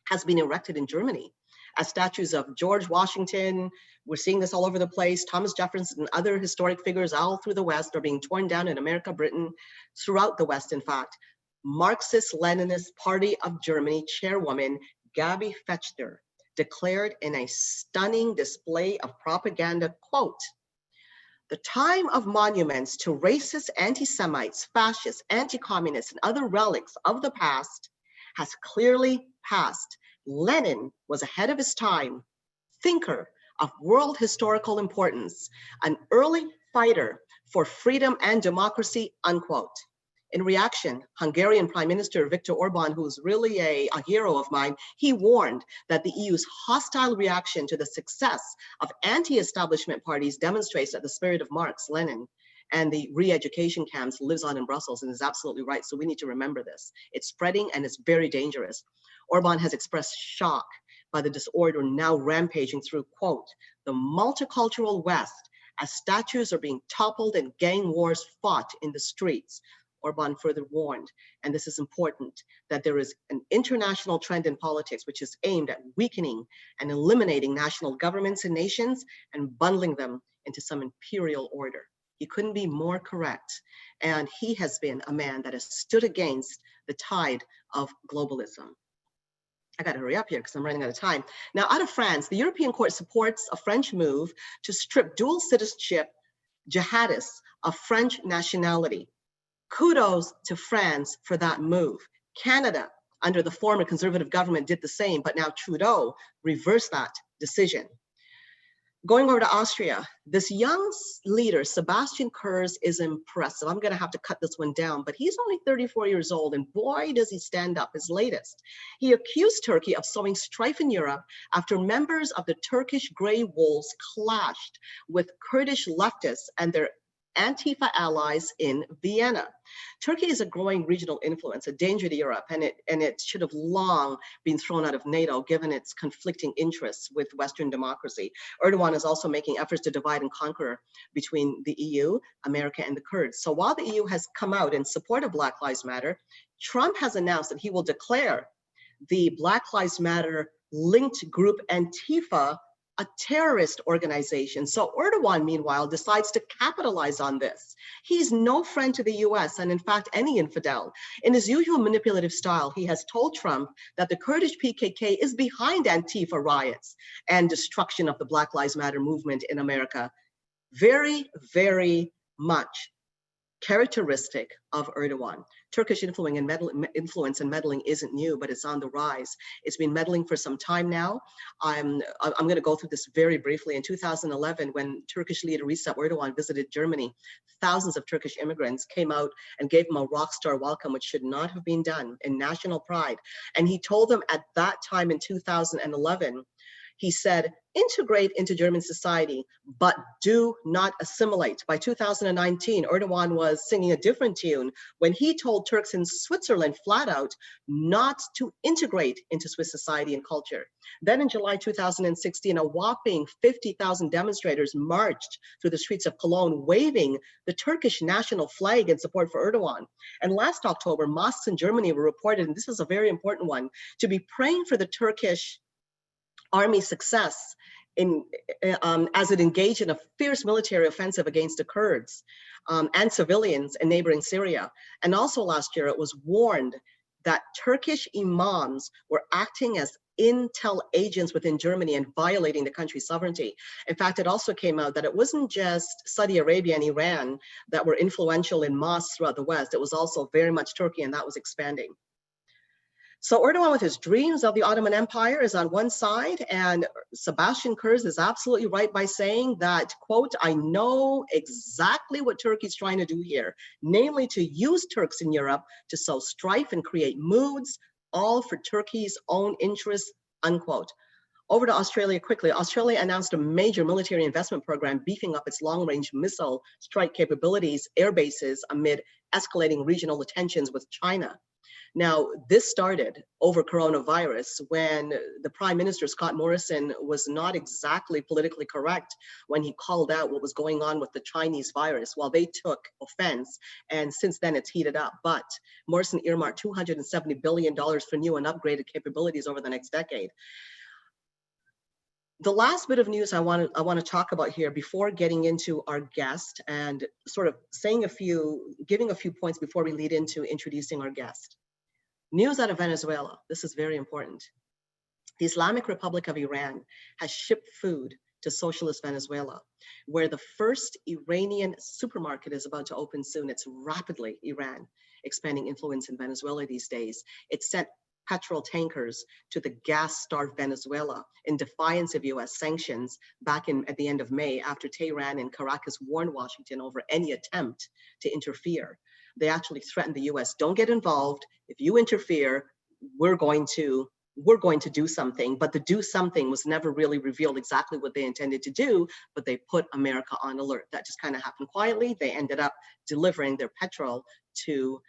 Speaker 2: has been erected in Germany, as statues of George Washington, we're seeing this all over the place, Thomas Jefferson and other historic figures all through the West are being torn down in America, Britain, throughout the West, in fact. Marxist-Leninist Party of Germany chairwoman Gabi Fechter declared in a stunning display of propaganda, quote, "The time of monuments to racist anti-Semites, fascists, anti-communists, and other relics of the past has clearly passed. Lenin was ahead of his time, thinker of world historical importance, an early fighter for freedom and democracy," unquote. In reaction, Hungarian Prime Minister Viktor Orban, who's really a hero of mine, he warned that the EU's hostile reaction to the success of anti-establishment parties demonstrates that the spirit of Marx, Lenin, and the re-education camps lives on in Brussels, and is absolutely right. So we need to remember this. It's spreading and it's very dangerous. Orban has expressed shock by the disorder now rampaging through, quote, "the multicultural West, as statues are being toppled and gang wars fought in the streets." Orban further warned, and this is important, that there is an international trend in politics which is aimed at weakening and eliminating national governments and nations and bundling them into some imperial order. He couldn't be more correct. And he has been a man that has stood against the tide of globalism. I gotta hurry up here because I'm running out of time. Now, out of France, the European Court supports a French move to strip dual citizenship jihadists of French nationality. Kudos to France for that move. Canada, under the former conservative government, did the same, but now Trudeau reversed that decision. Going over to Austria, this young leader, Sebastian Kurz, is impressive. I'm gonna have to cut this one down, but he's only 34 years old, and boy, does he stand up. His latest, he accused Turkey of sowing strife in Europe after members of the Turkish Grey Wolves clashed with Kurdish leftists and their Antifa allies in Vienna. Turkey is a growing regional influence, a danger to Europe, and it should have long been thrown out of NATO given its conflicting interests with Western democracy. Erdogan is also making efforts to divide and conquer between the EU, America, and the Kurds. So while the EU has come out in support of Black Lives Matter, Trump has announced that he will declare the Black Lives Matter linked group Antifa a terrorist organization. So Erdogan, meanwhile, decides to capitalize on this. He's no friend to the US and in fact, any infidel. In his usual manipulative style, he has told Trump that the Kurdish PKK is behind Antifa riots and destruction of the Black Lives Matter movement in America. Very, very much characteristic of Erdogan. Turkish influence and meddling isn't new, but it's on the rise. It's been meddling for some time now. I'm going to go through this very briefly. In 2011, when Turkish leader Recep Erdogan visited Germany, thousands of Turkish immigrants came out and gave him a rock star welcome, which should not have been done, in national pride. And he told them at that time in 2011, he said, integrate into German society, but do not assimilate. By 2019, Erdogan was singing a different tune when he told Turks in Switzerland flat out not to integrate into Swiss society and culture. Then in July 2016, a whopping 50,000 demonstrators marched through the streets of Cologne, waving the Turkish national flag in support for Erdogan. And last October, mosques in Germany were reported, and this is a very important one, to be praying for the Turkish army success as it engaged in a fierce military offensive against the Kurds and civilians in neighboring Syria. And also last year, it was warned that Turkish imams were acting as intel agents within Germany and violating the country's sovereignty. In fact, it also came out that it wasn't just Saudi Arabia and Iran that were influential in mosques throughout the West. It was also very much Turkey, and that was expanding. So Erdogan, with his dreams of the Ottoman Empire, is on one side, and Sebastian Kurz is absolutely right by saying that, quote, I know exactly what Turkey's trying to do here, namely to use Turks in Europe to sow strife and create moods, all for Turkey's own interests, unquote. Over to Australia quickly. Australia announced a major military investment program beefing up its long-range missile strike capabilities, air bases, amid escalating regional tensions with China. Now, this started over coronavirus when the Prime Minister, Scott Morrison, was not exactly politically correct when he called out what was going on with the Chinese virus. Well, they took offense, and since then it's heated up. But Morrison earmarked $270 billion for new and upgraded capabilities over the next decade. The last bit of news I want to talk about here before getting into our guest and sort of giving a few points before we lead into introducing our guest. News out of Venezuela. This is very important. The Islamic Republic of Iran has shipped food to socialist Venezuela, where the first Iranian supermarket is about to open soon. It's rapidly, Iran, expanding influence in Venezuela these days. It sent petrol tankers to the gas-starved Venezuela in defiance of US sanctions back at the end of May, after Tehran and Caracas warned Washington over any attempt to interfere. They actually threatened the US, don't get involved. If you interfere, we're going to do something. But the do something was never really revealed exactly what they intended to do, but they put America on alert. That just kind of happened quietly. They ended up delivering their petrol to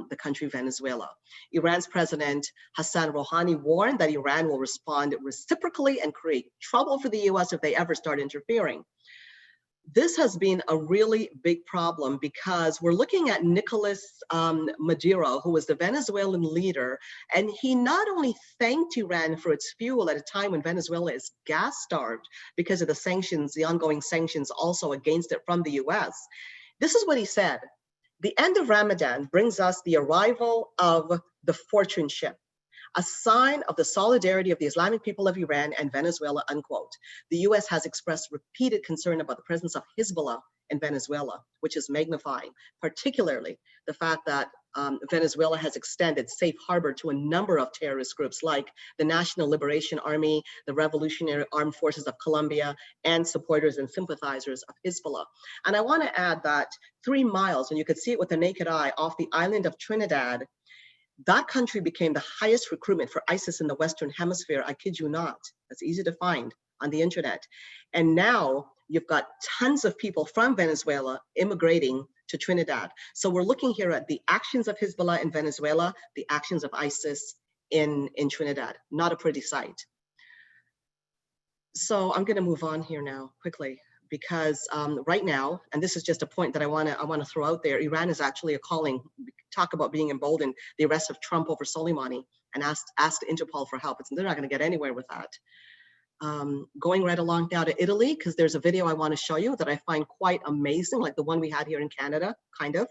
Speaker 2: the country Venezuela. Iran's President Hassan Rouhani warned that Iran will respond reciprocally and create trouble for the US if they ever start interfering. This has been a really big problem because we're looking at Nicolas Maduro, who was the Venezuelan leader, and he not only thanked Iran for its fuel at a time when Venezuela is gas-starved because of the sanctions, the ongoing sanctions also against it from the US. This is what he said. The end of Ramadan brings us the arrival of the fortune ship, a sign of the solidarity of the Islamic people of Iran and Venezuela, unquote. The US has expressed repeated concern about the presence of Hezbollah in Venezuela, which is magnifying, particularly the fact that Venezuela has extended safe harbor to a number of terrorist groups like the National Liberation Army, the Revolutionary Armed Forces of Colombia, and supporters and sympathizers of Hezbollah. And I want to add that 3 miles, and you could see it with the naked eye, off the island of Trinidad, that country became the highest recruitment for ISIS in the Western Hemisphere. I kid you not. That's easy to find on the internet. And now you've got tons of people from Venezuela immigrating to Trinidad. So we're looking here at the actions of Hezbollah in Venezuela, the actions of ISIS in Trinidad. Not a pretty sight. So I'm going to move on here now quickly, because right now, and this is just a point that I want to throw out there, Iran is actually calling, talk about being emboldened, the arrest of Trump over Soleimani, and asked Interpol for help. They're not going to get anywhere with that. Going right along now to Italy, because there's a video I want to show you that I find quite amazing, like the one we had here in Canada, kind of.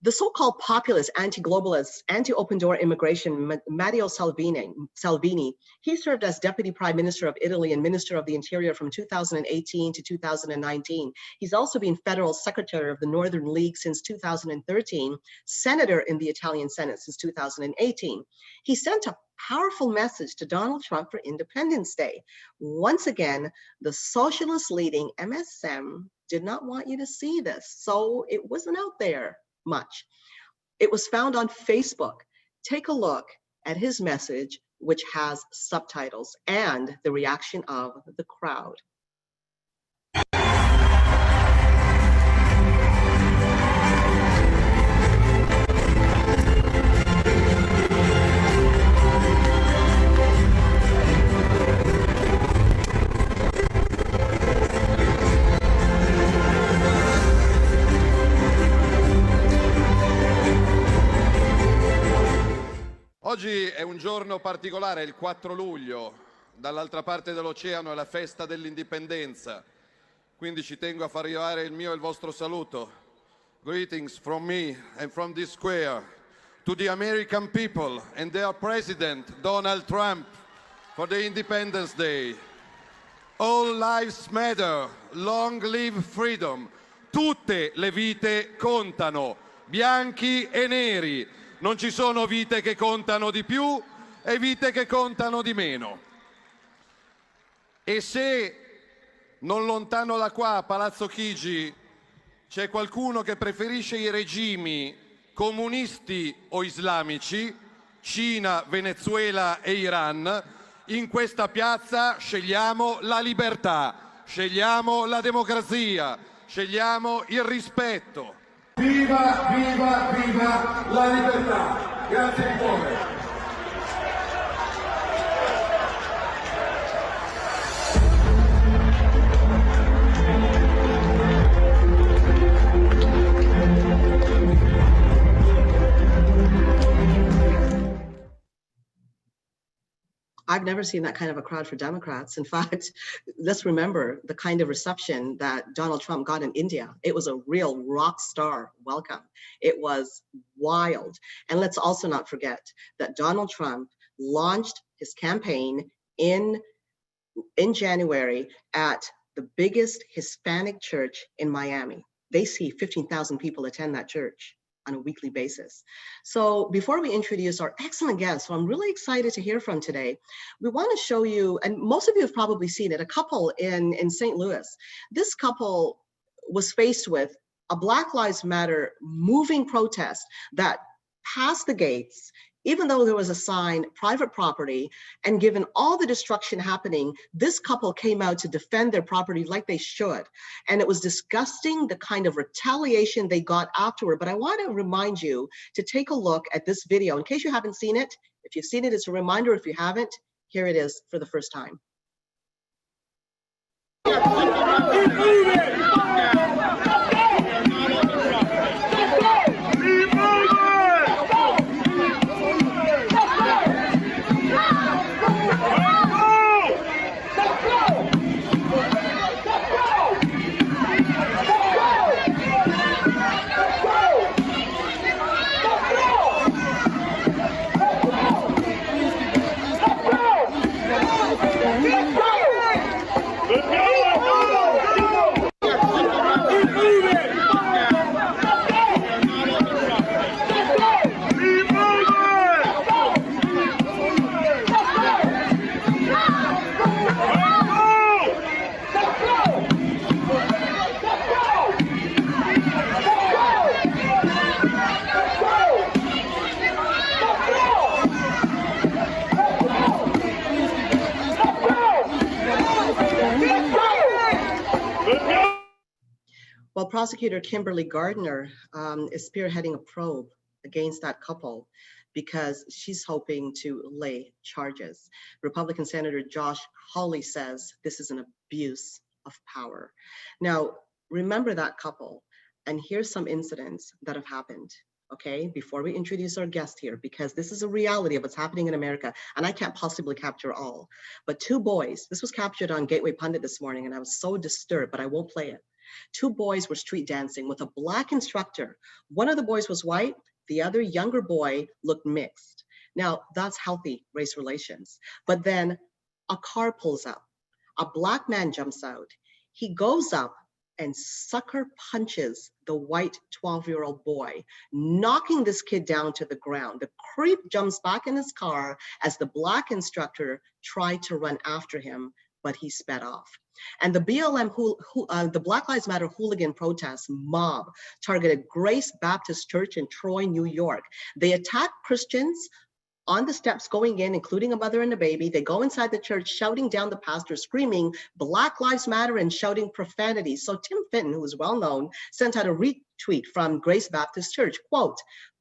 Speaker 2: The so-called populist, anti-globalist, anti-open door immigration, Matteo Salvini, he served as Deputy Prime Minister of Italy and Minister of the Interior from 2018 to 2019. He's also been Federal Secretary of the Northern League since 2013, Senator in the Italian Senate since 2018. He sent a powerful message to Donald Trump for Independence Day. Once again, the socialist leading MSM did not want you to see this, so it wasn't out there much. It was found on Facebook. Take a look at his message, which has subtitles, and the reaction of the crowd.
Speaker 3: Oggi è un giorno particolare, il 4 luglio, dall'altra parte dell'oceano è la festa dell'indipendenza, quindi ci tengo a far arrivare il mio e il vostro saluto. Greetings from me and from this square to the American people and their president, Donald Trump, for the Independence Day. All lives matter, long live freedom. Tutte le vite contano, bianchi e neri. Non ci sono vite che contano di più e vite che contano di meno. E se non lontano da qua, a Palazzo Chigi, c'è qualcuno che preferisce i regimi comunisti o islamici, Cina, Venezuela e Iran, in questa piazza scegliamo la libertà, scegliamo la democrazia, scegliamo il rispetto.
Speaker 4: Viva, viva, viva la libertà! Grazie di cuore!
Speaker 2: I've never seen that kind of a crowd for Democrats. In fact, let's remember the kind of reception that Donald Trump got in India. It was a real rock star welcome. It was wild. And let's also not forget that Donald Trump launched his campaign in January at the biggest Hispanic church in Miami. They see 15,000 people attend that church on a weekly basis. So before we introduce our excellent guests, who I'm really excited to hear from today, we want to show you, and most of you have probably seen it, a couple in St. Louis. This couple was faced with a Black Lives Matter moving protest that passed the gates, even though there was a sign, private property, and given all the destruction happening, this couple came out to defend their property like they should. And it was disgusting, the kind of retaliation they got afterward. But I want to remind you to take a look at this video in case you haven't seen it. If you've seen it, it's a reminder. If you haven't, here it is for the first time.
Speaker 4: Let's go!
Speaker 2: Well, prosecutor Kimberly Gardner is spearheading a probe against that couple because she's hoping to lay charges. Republican Senator Josh Hawley says this is an abuse of power. Now, remember that couple, and here's some incidents that have happened, okay, before we introduce our guest here, because this is a reality of what's happening in America, and I can't possibly capture all. But two boys, this was captured on Gateway Pundit this morning, and I was so disturbed, but I won't play it. Two boys were street dancing with a Black instructor. One of the boys was white, the other younger boy looked mixed. Now, that's healthy race relations. But then a car pulls up. A Black man jumps out. He goes up and sucker punches the white 12-year-old boy, knocking this kid down to the ground. The creep jumps back in his car as the Black instructor tried to run after him, but he sped off. And the BLM, the Black Lives Matter hooligan protest mob targeted Grace Baptist Church in Troy, New York. They attacked Christians on the steps going in, including a mother and a baby. They go inside the church, shouting down the pastor, screaming Black Lives Matter and shouting profanity. So Tim Fitton, who is well known, sent out a retweet from Grace Baptist Church, quote,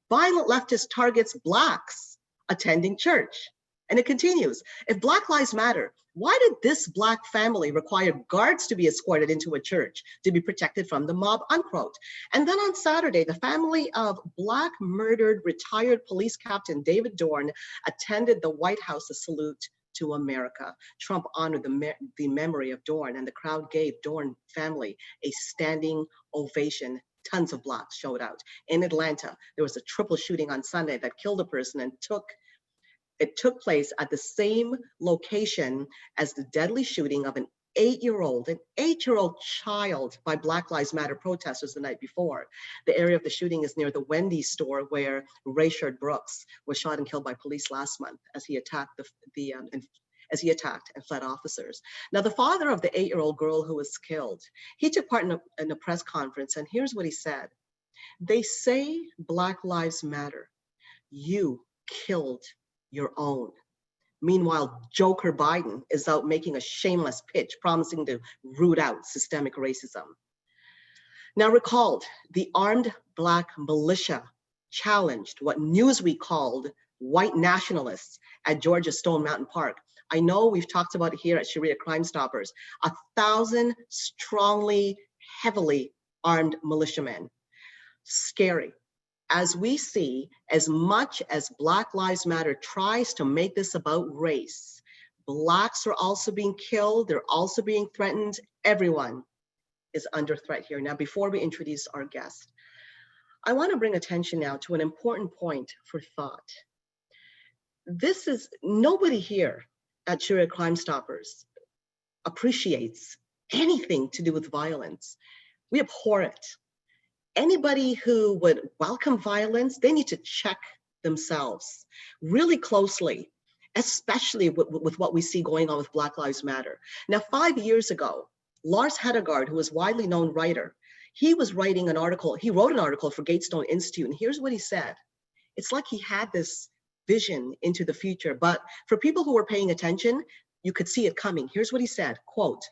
Speaker 2: "Violent leftist targets Blacks attending church." And it continues, "If Black Lives Matter, why did this Black family require guards to be escorted into a church to be protected from the mob," unquote. And then on Saturday, the family of Black murdered retired police captain David Dorn attended the White House to salute to America. Trump honored the memory of Dorn, and the crowd gave Dorn family a standing ovation. Tons of Blacks showed out. In Atlanta, there was a triple shooting on Sunday that killed a person and it took place at the same location as the deadly shooting of an 8-year-old child by Black Lives Matter protesters the night before. The area of the shooting is near the Wendy's store where Rayshard Brooks was shot and killed by police last month as he attacked and fled officers. Now, the father of the 8-year-old girl who was killed, he took part in a press conference, and here's what he said. "They say Black Lives Matter. You killed your own." Meanwhile, Joker Biden is out making a shameless pitch, promising to root out systemic racism. Now recalled, the armed Black militia challenged what Newsweek called white nationalists at Georgia's Stone Mountain Park. I know we've talked about it here at Sharia Crime Stoppers, 1,000 strongly, heavily armed militiamen. Scary. As we see, as much as Black Lives Matter tries to make this about race, Blacks are also being killed, they're also being threatened. Everyone is under threat here. Now, before we introduce our guest, I want to bring attention now to an important point for thought. This is, nobody here at Sharia Crime Stoppers appreciates anything to do with violence. We abhor it. Anybody who would welcome violence, they need to check themselves really closely, especially with what we see going on with Black Lives Matter. Now, 5 years ago, Lars Hedegaard, who is a widely known writer, he wrote an article for Gatestone Institute, and here's what he said. It's like he had this vision into the future, but for people who were paying attention, you could see it coming. Here's what he said, quote,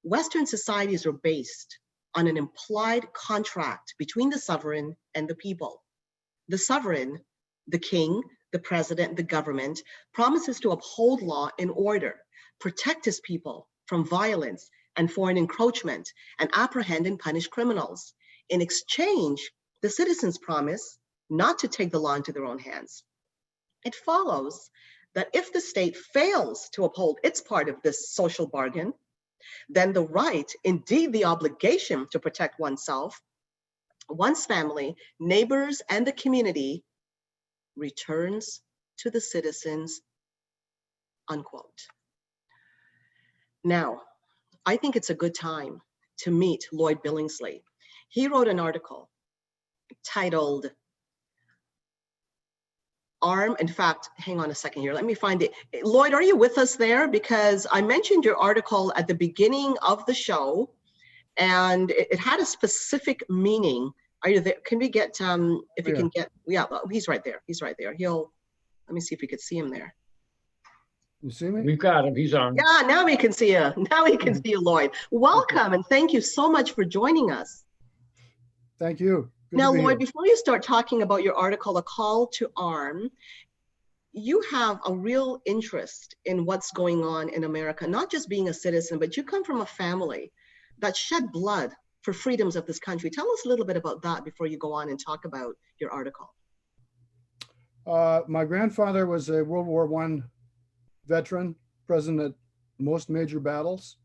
Speaker 2: "Western societies are based on an implied contract between the sovereign and the people. The sovereign, the king, the president, the government, promises to uphold law and order, protect his people from violence and foreign encroachment, and apprehend and punish criminals. In exchange, the citizens promise not to take the law into their own hands. It follows that if the state fails to uphold its part of this social bargain, then the right, indeed the obligation to protect oneself, one's family, neighbors, and the community returns to the citizens," unquote. Now, I think it's a good time to meet Lloyd Billingsley. He wrote an article titled in fact, hang on a second here. Let me find it. Lloyd, are you with us there? Because I mentioned your article at the beginning of the show, and it had a specific meaning. Are you there? Can we get, if you can get, yeah, he's right there. He's right there. Let me see if we could see him there.
Speaker 5: You see me?
Speaker 1: We've got him. He's on.
Speaker 2: Yeah, now we can see you. Now we can see you, Lloyd. Welcome, and thank you so much for joining us.
Speaker 5: Thank you. Good
Speaker 2: Now,
Speaker 5: to be
Speaker 2: Lloyd,
Speaker 5: here.
Speaker 2: before you start talking about your article, A Call to Arm, you have a real interest in what's going on in America, not just being a citizen, but you come from a family that shed blood for freedoms of this country. Tell us a little bit about that before you go on and talk about your article.
Speaker 5: My grandfather was a World War I veteran, present at most major battles.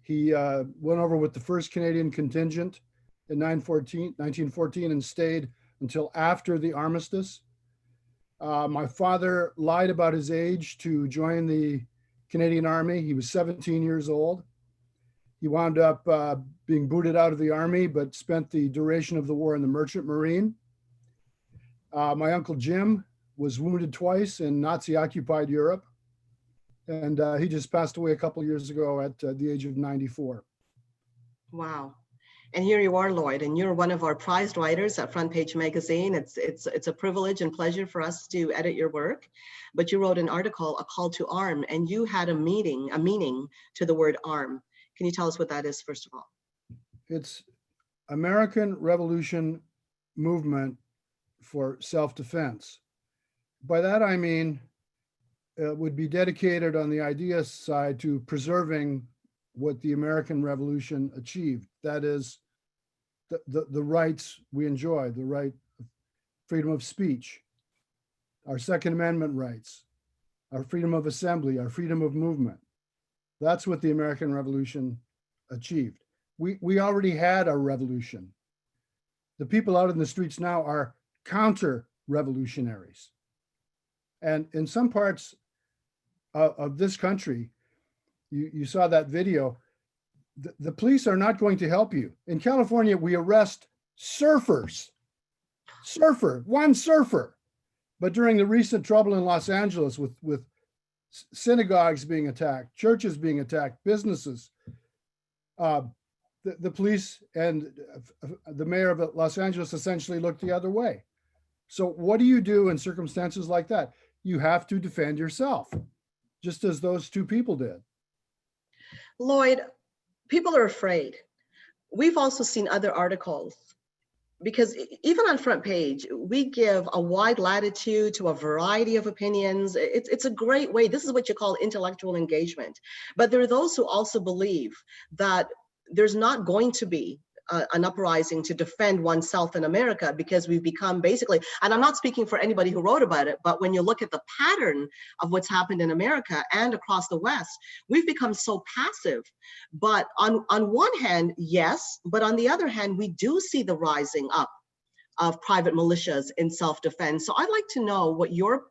Speaker 5: He went over with the 1st Canadian contingent in 1914 and stayed until after the armistice. My father lied about his age to join the Canadian Army. He was 17 years old. He wound up being booted out of the Army, but spent the duration of the war in the Merchant Marine. My Uncle Jim was wounded twice in Nazi-occupied Europe, and he just passed away a couple of years ago at the age of 94.
Speaker 2: Wow. And here you are, Lloyd, and you're one of our prized writers at Front Page Magazine. It's a privilege and pleasure for us to edit your work. But you wrote an article, A Call to Arm, and you had a meaning to the word arm. Can you tell us what that is, first of all?
Speaker 5: It's American Revolution movement for self-defense. By that I mean it would be dedicated on the idea side to preserving what the American Revolution achieved. That is the rights we enjoy, the right of freedom of speech, our Second Amendment rights, our freedom of assembly, our freedom of movement. That's what the American Revolution achieved. We already had a revolution. The people out in the streets now are counter-revolutionaries. And in some parts of this country, you saw that video, the police are not going to help you. In California, we arrest surfers. One surfer. But during the recent trouble in Los Angeles with synagogues being attacked, churches being attacked, businesses, the police and the mayor of Los Angeles essentially looked the other way. So what do you do in circumstances like that? You have to defend yourself, just as those two people did.
Speaker 2: Lloyd, people are afraid. We've also seen other articles, because even on Front Page, we give a wide latitude to a variety of opinions. It's a great way. This is what you call intellectual engagement. But there are those who also believe that there's not going to be an uprising to defend oneself in America, because we've become basically, and I'm not speaking for anybody who wrote about it, but when you look at the pattern of what's happened in America and across the West, we've become so passive. But on one hand, yes, but on the other hand, we do see the rising up of private militias in self-defense. So I'd like to know what your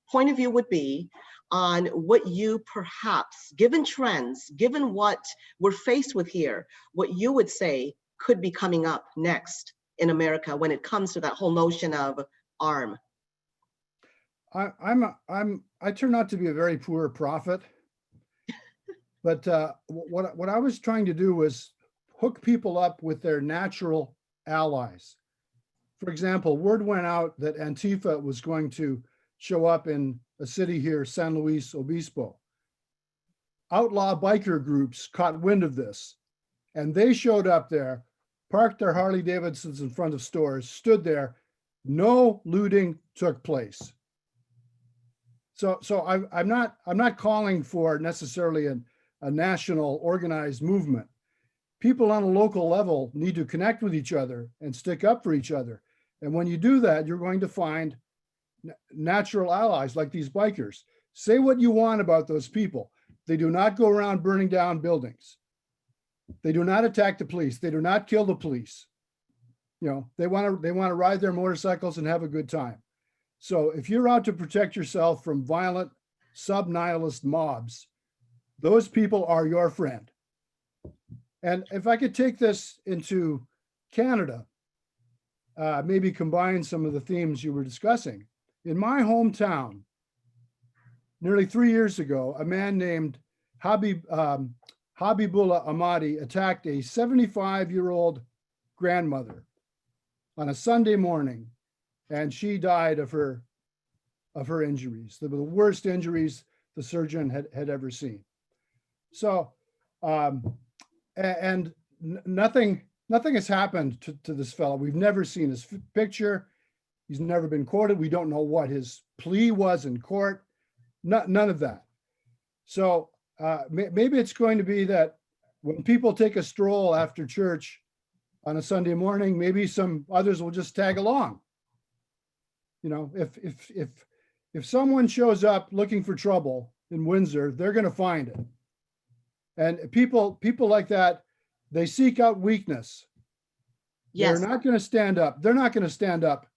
Speaker 2: point of view would be on what you perhaps, given trends, given what we're faced with here, what you would say could be coming up next in America when it comes to that whole notion of arm.
Speaker 5: I turn out to be a very poor prophet, but what I was trying to do was hook people up with their natural allies. For example, word went out that Antifa was going to show up in a city here, San Luis Obispo. Outlaw biker groups caught wind of this, and they showed up there, parked their Harley Davidsons in front of stores, stood there. No looting took place. So I'm not calling for necessarily a national organized movement. People on a local level need to connect with each other and stick up for each other. And when you do that, you're going to find natural allies like these bikers. Say what you want about those people. They do not go around burning down buildings. They do not attack the police. They do not kill the police. You know, they want to ride their motorcycles and have a good time. So if you're out to protect yourself from violent sub-nihilist mobs, those people are your friend. And if I could take this into Canada, maybe combine some of the themes you were discussing. In my hometown, nearly 3 years ago, a man named Habibullah Ahmadi attacked a 75-year-old grandmother on a Sunday morning, and she died of her injuries. They were the worst injuries the surgeon had ever seen. So, and nothing nothing has happened to this fellow. We've never seen his picture. He's never been quoted. We don't know what his plea was in court. None of that. So maybe it's going to be that when people take a stroll after church on a Sunday morning, maybe some others will just tag along. You know, if someone shows up looking for trouble in Windsor, they're going to find it. And people like that, they seek out weakness.
Speaker 2: Yes.
Speaker 5: They're not going to stand up. They're not going to stand up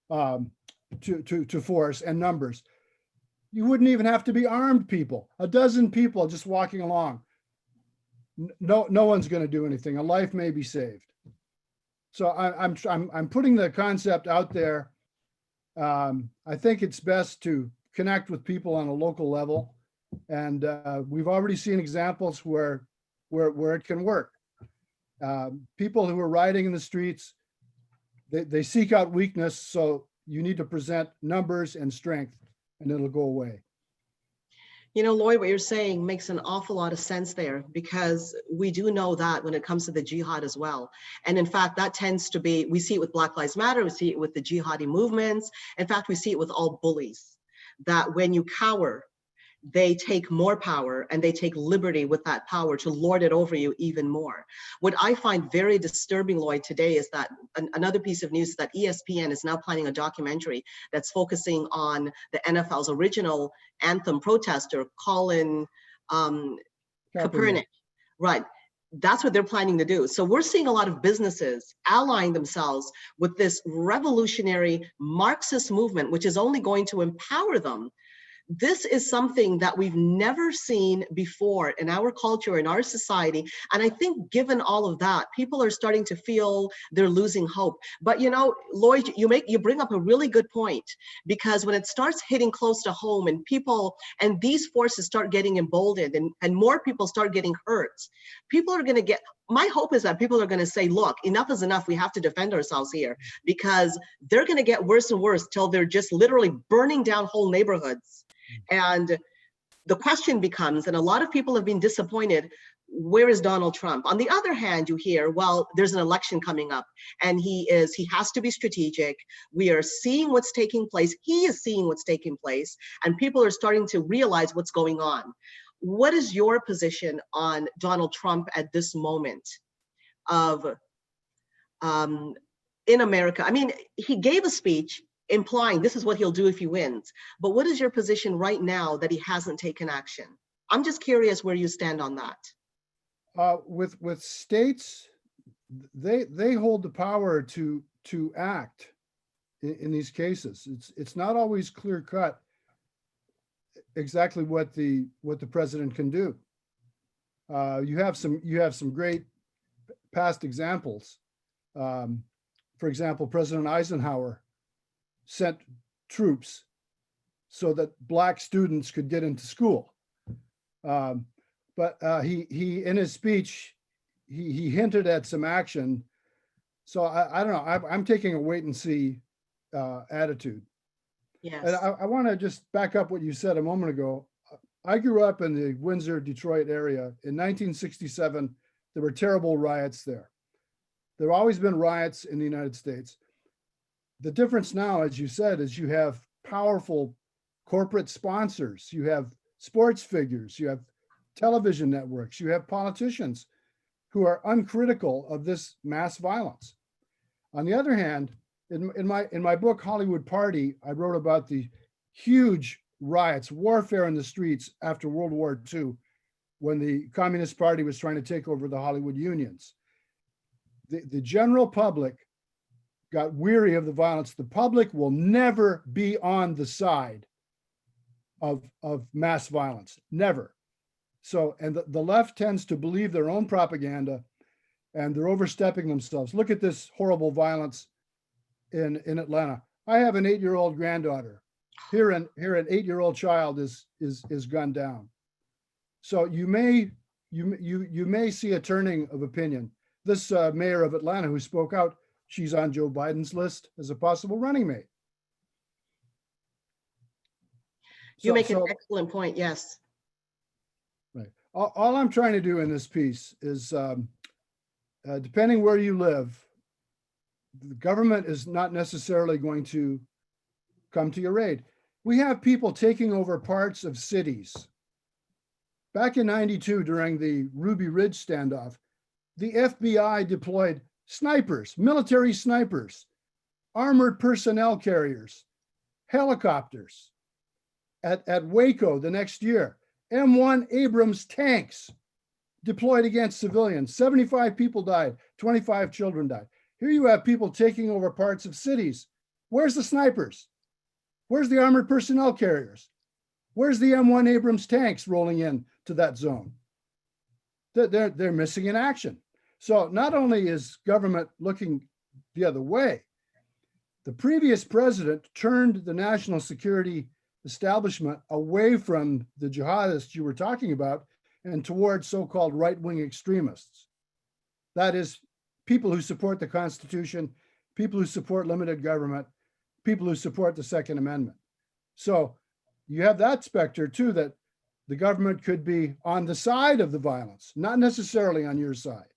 Speaker 5: to force and numbers. You wouldn't even have to be armed people. A dozen people just walking along. No one's going to do anything. A life may be saved. So I'm putting the concept out there. I think it's best to connect with people on a local level, and we've already seen examples where it can work. People who are rioting in the streets, they seek out weakness, so you need to present numbers and strength, and it'll go away.
Speaker 2: You know, Lloyd, what you're saying makes an awful lot of sense there, because we do know that when it comes to the jihad as well. And in fact, that tends to be, we see it with Black Lives Matter, we see it with the jihadi movements. In fact, we see it with all bullies, that when you cower, they take more power and they take liberty with that power to lord it over you even more. What I find very disturbing, Lloyd, today is that another piece of news is that ESPN is now planning a documentary that's focusing on the NFL's original anthem protester, Colin Kaepernick. Right. That's what they're planning to do. So we're seeing a lot of businesses allying themselves with this revolutionary Marxist movement, which is only going to empower them. This is something that we've never seen before in our culture, in our society. And I think given all of that, people are starting to feel they're losing hope. But you know, Lloyd, you bring up a really good point, because when it starts hitting close to home and people and these forces start getting emboldened and more people start getting hurt, people are going to get, my hope is that people are going to say, look, enough is enough. We have to defend ourselves here, because they're going to get worse and worse till they're just literally burning down whole neighborhoods. And the question becomes, and a lot of people have been disappointed, where is Donald Trump? On the other hand, you hear, well, there's an election coming up and he has to be strategic. We are seeing what's taking place. He is seeing what's taking place, and people are starting to realize what's going on. What is your position on Donald Trump at this moment of in America? I mean, he gave a speech implying this is what he'll do if he wins. But what is your position right now that he hasn't taken action? I'm just curious where you stand on that.
Speaker 5: With states, they hold the power to act in these cases. It's not always clear cut exactly what the president can do. You have some great past examples. For example, President Eisenhower sent troops so that Black students could get into school. But he in his speech, he hinted at some action. So I don't know, I'm taking a wait and see attitude.
Speaker 2: Yes.
Speaker 5: And I want to just back up what you said a moment ago. I grew up in the Windsor, Detroit area. In 1967, there were terrible riots there. There have always been riots in the United States. The difference now, as you said, is you have powerful corporate sponsors, you have sports figures, you have television networks, you have politicians who are uncritical of this mass violence. On the other hand, in my book, Hollywood Party, I wrote about the huge riots, warfare in the streets after World War II, when the Communist Party was trying to take over the Hollywood unions. The general public got weary of the violence. The public will never be on the side of mass violence, never. So, and the left tends to believe their own propaganda, and they're overstepping themselves. Look at this horrible violence in Atlanta. I have an 8-year-old granddaughter. Here an 8-year-old child is gunned down. So you may see a turning of opinion. This mayor of Atlanta who spoke out, she's on Joe Biden's list as a possible running mate.
Speaker 2: You make an excellent point, yes.
Speaker 5: Right. All I'm trying to do in this piece is depending where you live, the government is not necessarily going to come to your aid. We have people taking over parts of cities. Back in '92, during the Ruby Ridge standoff, the FBI deployed snipers, military snipers, armored personnel carriers, helicopters. At Waco the next year, M1 Abrams tanks deployed against civilians. 75 people died, 25 children died. Here you have people taking over parts of cities. Where's the snipers? Where's the armored personnel carriers? Where's the M1 Abrams tanks rolling in to that zone? They're missing in action. So not only is government looking the other way, the previous president turned the national security establishment away from the jihadists you were talking about and towards so-called right-wing extremists. That is, people who support the Constitution, people who support limited government, people who support the Second Amendment. So you have that specter too, that the government could be on the side of the violence, not necessarily on your side.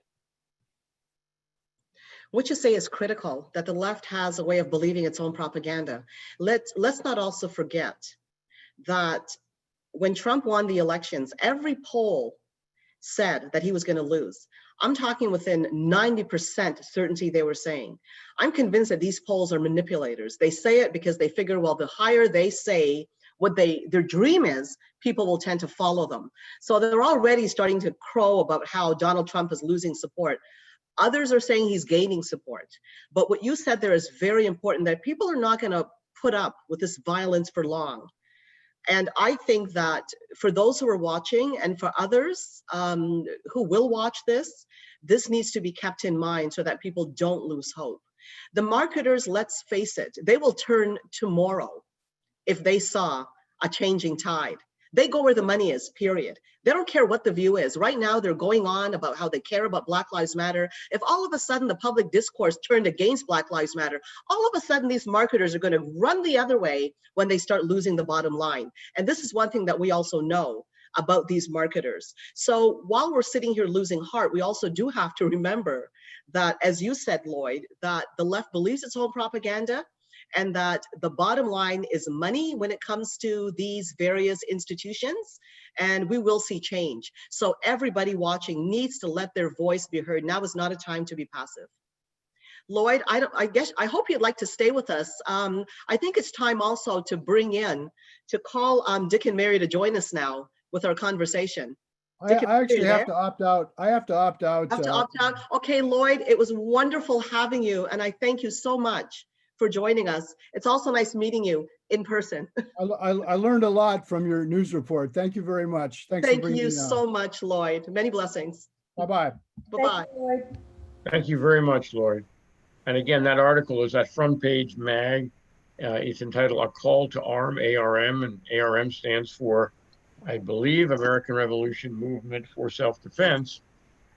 Speaker 2: What you say is critical, that the left has a way of believing its own propaganda. Let's not also forget that when Trump won the elections, every poll said that he was going to lose. I'm talking within 90% certainty they were saying. I'm convinced that these polls are manipulators. They say it because they figure, well, the higher they say what their dream is, people will tend to follow them. So they're already starting to crow about how Donald Trump is losing support. Others are saying he's gaining support. But what you said there is very important, that people are not going to put up with this violence for long. And I think that for those who are watching and for others who will watch this needs to be kept in mind so that people don't lose hope. The marketers, let's face it, they will turn tomorrow if they saw a changing tide. They go where the money is, period. They don't care what the view is. Right now, they're going on about how they care about Black Lives Matter. If all of a sudden the public discourse turned against Black Lives Matter, all of a sudden these marketers are going to run the other way when they start losing the bottom line. And this is one thing that we also know about these marketers. So while we're sitting here losing heart, we also do have to remember that, as you said, Lloyd, that the left believes its own propaganda, and that the bottom line is money when it comes to these various institutions, and we will see change. So everybody watching needs to let their voice be heard. Now is not a time to be passive. Lloyd, I hope you'd like to stay with us. I think it's time also to call Dick and Mary to join us now with our conversation.
Speaker 5: I actually have to opt out. I have to opt out.
Speaker 2: Have to opt out. Okay, Lloyd, it was wonderful having you, and I thank you so much for joining us. It's also nice meeting you in person.
Speaker 5: I learned a lot from your news report. Thank you very much. Thank
Speaker 2: you so much, Lloyd. Many blessings.
Speaker 5: Bye-bye.
Speaker 2: Bye-bye.
Speaker 1: Thank you very much, Lloyd. And again, that article is at Front Page Mag. It's entitled A Call to Arm, ARM, and ARM stands for, I believe, American Revolution Movement for Self-Defense.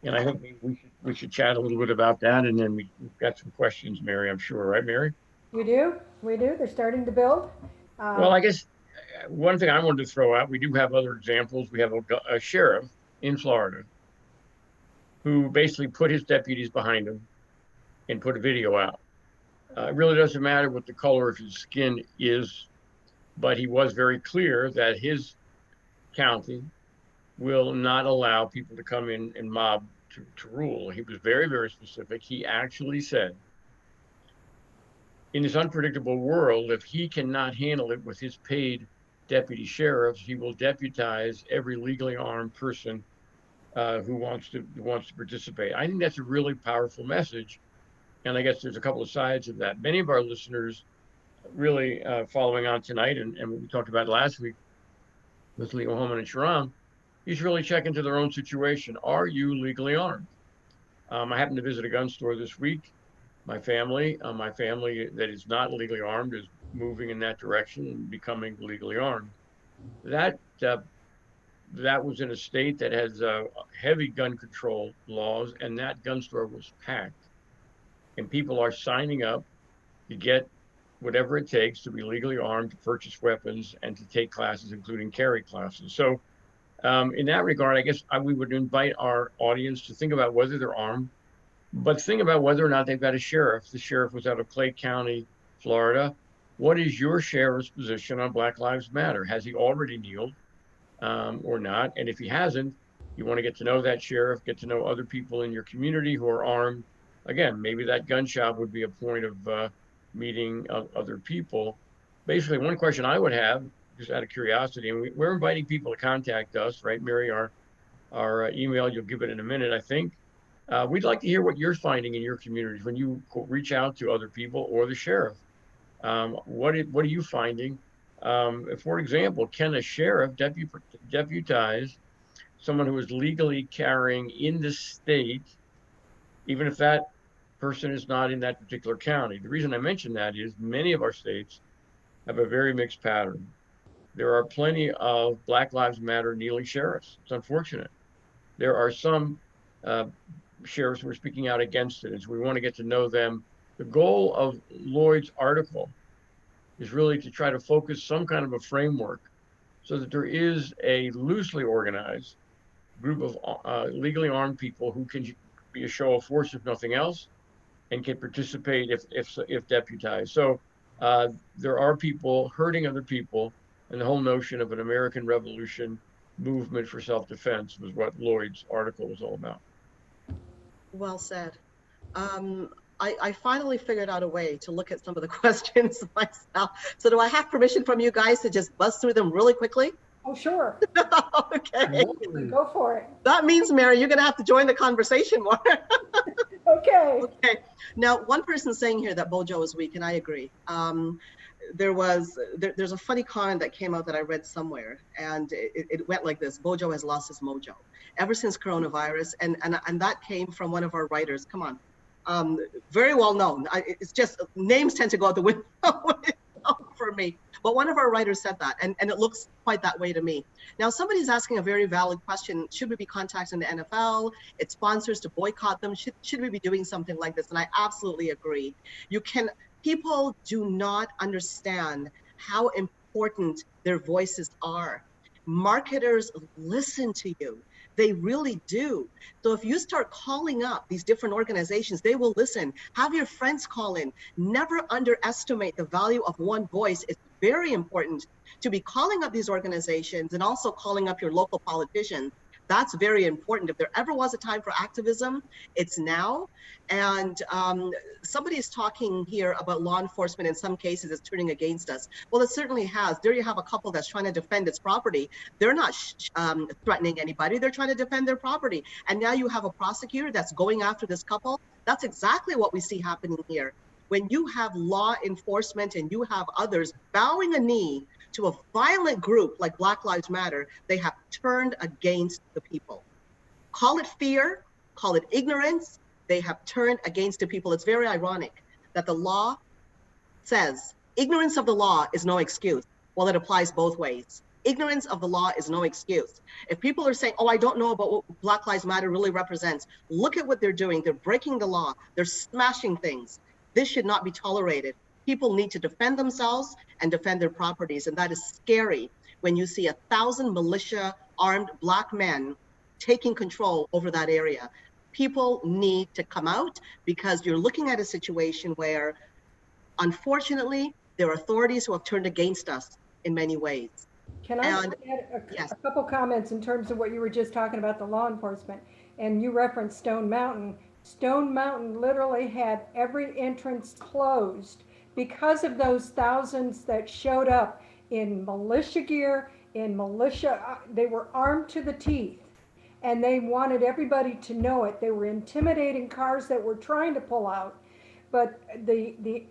Speaker 1: And I think we should chat a little bit about that, and then we've got some questions, Mary, I'm sure, right, Mary?
Speaker 6: We do. They're starting to build.
Speaker 1: Well, I guess one thing I wanted to throw out, we do have other examples. We have a sheriff in Florida who basically put his deputies behind him and put a video out. It really doesn't matter what the color of his skin is, but he was very clear that his county will not allow people to come in and mob to rule. He was very, very specific. He actually said, in this unpredictable world, if he cannot handle it with his paid deputy sheriffs, he will deputize every legally armed person who wants to participate. I think that's a really powerful message, and I guess there's a couple of sides of that. Many of our listeners, really following on tonight, and what we talked about last week with Leo Holman and Sharon, you should really check into their own situation. Are you legally armed? I happened to visit a gun store this week. My family that is not legally armed is moving in that direction and becoming legally armed. That was in a state that has heavy gun control laws, and that gun store was packed. And people are signing up to get whatever it takes to be legally armed, to purchase weapons, and to take classes, including carry classes. So in that regard, I guess we would invite our audience to think about whether they're armed But think about whether or not they've got a sheriff. The sheriff was out of Clay County, Florida. What is your sheriff's position on Black Lives Matter? Has he already kneeled or not? And if he hasn't, you want to get to know that sheriff, get to know other people in your community who are armed. Again, maybe that gun shop would be a point of meeting other people. Basically, one question I would have, just out of curiosity, and we're inviting people to contact us, right, Mary? Our email, you'll give it in a minute, I think. We'd like to hear what you're finding in your communities when you reach out to other people or the sheriff. What are you finding? For example, can a sheriff deputize someone who is legally carrying in the state, even if that person is not in that particular county? The reason I mention that is many of our states have a very mixed pattern. There are plenty of Black Lives Matter kneeling sheriffs. It's unfortunate. There are some sheriffs who are speaking out against it, and so we want to get to know them. The goal of Lloyd's article is really to try to focus some kind of a framework so that there is a loosely organized group of legally armed people who can be a show of force if nothing else, and can participate if deputized. So there are people hurting other people, and the whole notion of an American Revolution movement for self-defense was what Lloyd's article was all about.
Speaker 2: Well said. I finally figured out a way to look at some of the questions myself. So do I have permission from you guys to just buzz through them really quickly?
Speaker 6: Oh, sure.
Speaker 2: Okay.
Speaker 6: Go for it.
Speaker 2: That means, Mary, you're going to have to join the conversation more.
Speaker 6: Okay.
Speaker 2: Okay. Now, one person saying here that Bojo is weak, and I agree. There's a funny comment that came out that I read somewhere, and it went like this: Bojo has lost his mojo ever since coronavirus, and that came from one of our writers. Come on, very well known. It's just names tend to go out the window for me. But one of our writers said that, and it looks quite that way to me. Now, somebody's asking a very valid question. Should we be contacting the NFL, its sponsors, to boycott them? Should we be doing something like this? And I absolutely agree. People do not understand how important their voices are. Marketers listen to you. They really do. So if you start calling up these different organizations, they will listen. Have your friends call in. Never underestimate the value of one voice. It's very important to be calling up these organizations and also calling up your local politicians. That's very important. If there ever was a time for activism, it's now. And somebody is talking here about law enforcement in some cases is turning against us. Well, it certainly has. There you have a couple that's trying to defend its property. They're not threatening anybody. They're trying to defend their property. And now you have a prosecutor that's going after this couple. That's exactly what we see happening here. When you have law enforcement and you have others bowing a knee to a violent group like Black Lives Matter, they have turned against the people. Call it fear, call it ignorance, they have turned against the people. It's very ironic that the law says ignorance of the law is no excuse. Well, it applies both ways. Ignorance of the law is no excuse. If people are saying, oh, I don't know about what Black Lives Matter really represents, look at what they're doing. They're breaking the law. They're smashing things. This should not be tolerated. People need to defend themselves and defend their properties. And that is scary when you see 1,000 militia armed Black men taking control over that area. People need to come out because you're looking at a situation where, unfortunately, there are authorities who have turned against us in many ways.
Speaker 6: Can I add a couple comments in terms of what you were just talking about, the law enforcement? And you referenced Stone Mountain. Stone Mountain literally had every entrance closed because of those thousands that showed up in militia gear, they were armed to the teeth, and they wanted everybody to know it. They were intimidating cars that were trying to pull out, but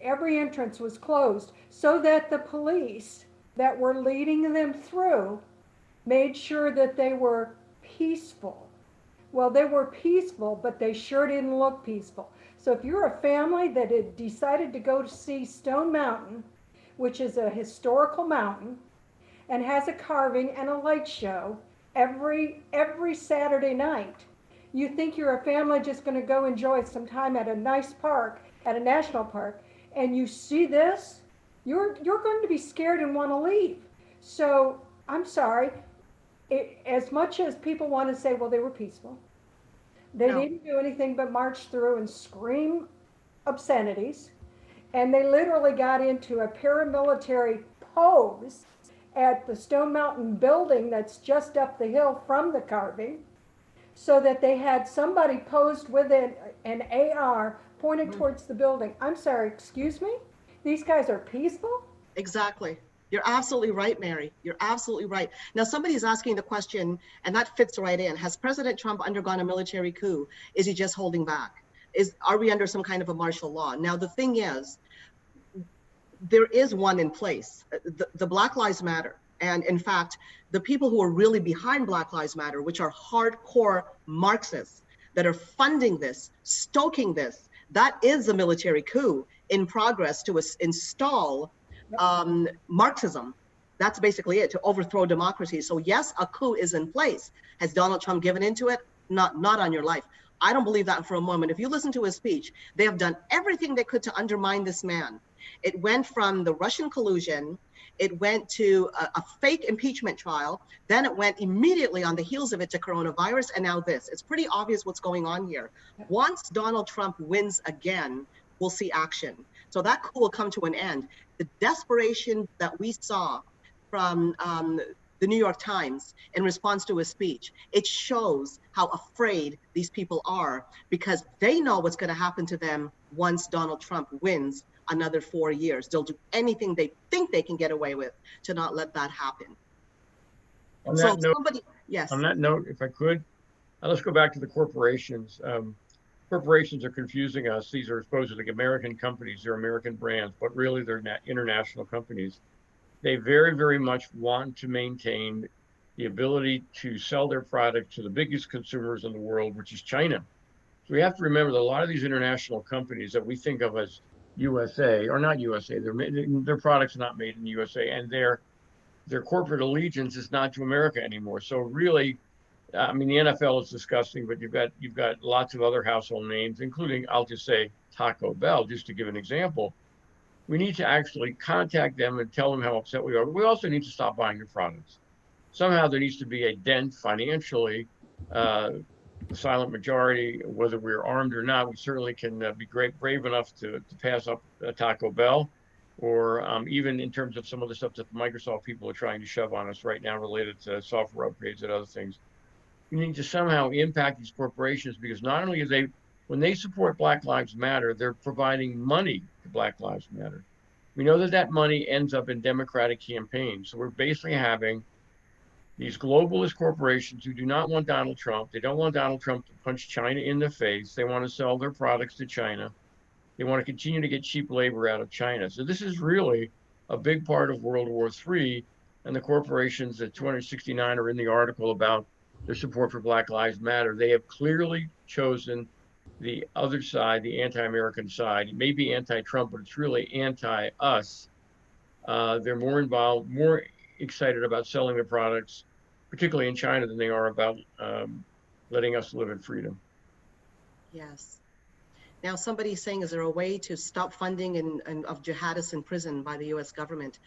Speaker 6: every entrance was closed so that the police that were leading them through made sure that they were peaceful. Well, they were peaceful, but they sure didn't look peaceful. So if you're a family that had decided to go to see Stone Mountain, which is a historical mountain and has a carving and a light show every Saturday night, you think you're a family just going to go enjoy some time at a nice park, at a national park, and you see this, you're going to be scared and want to leave. So I'm sorry. As much as people want to say, well, they were peaceful, They
Speaker 2: No.
Speaker 6: didn't do anything but march through and scream obscenities. And they literally got into a paramilitary pose at the Stone Mountain building that's just up the hill from the carving, so that they had somebody posed with an AR pointed towards the building. I'm sorry, excuse me? These guys are peaceful?
Speaker 2: Exactly. You're absolutely right, Mary. You're absolutely right. Now, somebody's asking the question, and that fits right in. Has President Trump undergone a military coup? Is he just holding back? Are we under some kind of a martial law? Now, the thing is, there is one in place. The Black Lives Matter. And in fact, the people who are really behind Black Lives Matter, which are hardcore Marxists that are funding this, stoking this, that is a military coup in progress to install Marxism. That's basically it, to overthrow democracy. So yes, a coup is in place. Has Donald Trump given into it? Not on your life. I don't believe that for a moment. If you listen to his speech, they have done everything they could to undermine this man. It went from the Russian collusion, it went to a fake impeachment trial, then it went immediately on the heels of it to coronavirus, and now this. It's pretty obvious what's going on here. Once Donald Trump wins again, we'll see action. So that coup will come to an end. The desperation that we saw from the New York Times in response to his speech, it shows how afraid these people are, because they know what's going to happen to them once Donald Trump wins another 4 years. They'll do anything they think they can get away with to not let that happen.
Speaker 1: On
Speaker 2: So
Speaker 1: that note,
Speaker 2: somebody, yes.
Speaker 1: on that note, if I could, let's go back to the corporations. Corporations are confusing us. These are supposedly American companies. They're American brands, but really they're international companies. They very, very much want to maintain the ability to sell their product to the biggest consumers in the world, which is China. So we have to remember that a lot of these international companies that we think of as USA are not USA. Their products are not made in the USA, and their corporate allegiance is not to America anymore. So really, I mean, the NFL is disgusting, but you've got lots of other household names, including, I'll just say, Taco Bell, just to give an example. We need to actually contact them and tell them how upset we are. But we also need to stop buying their products. Somehow there needs to be a dent financially. The silent majority, whether we're armed or not, we certainly can be brave enough to pass up Taco Bell, or even in terms of some of the stuff that the Microsoft people are trying to shove on us right now related to software upgrades and other things. We need to somehow impact these corporations, because not only are they, when they support Black Lives Matter, they're providing money to Black Lives Matter. We know that that money ends up in Democratic campaigns. So we're basically having these globalist corporations who do not want Donald Trump. They don't want Donald Trump to punch China in the face. They want to sell their products to China. They want to continue to get cheap labor out of China. So this is really a big part of World War III. And the corporations, the 269 are in the article about their support for Black Lives Matter. They have clearly chosen the other side, the anti-American side. It may be anti-Trump, but it's really anti-us. They're more involved, more excited about selling their products, particularly in China, than they are about letting us live in freedom.
Speaker 2: Yes. Now, somebody's saying, is there a way to stop funding of jihadists in prison by the US government?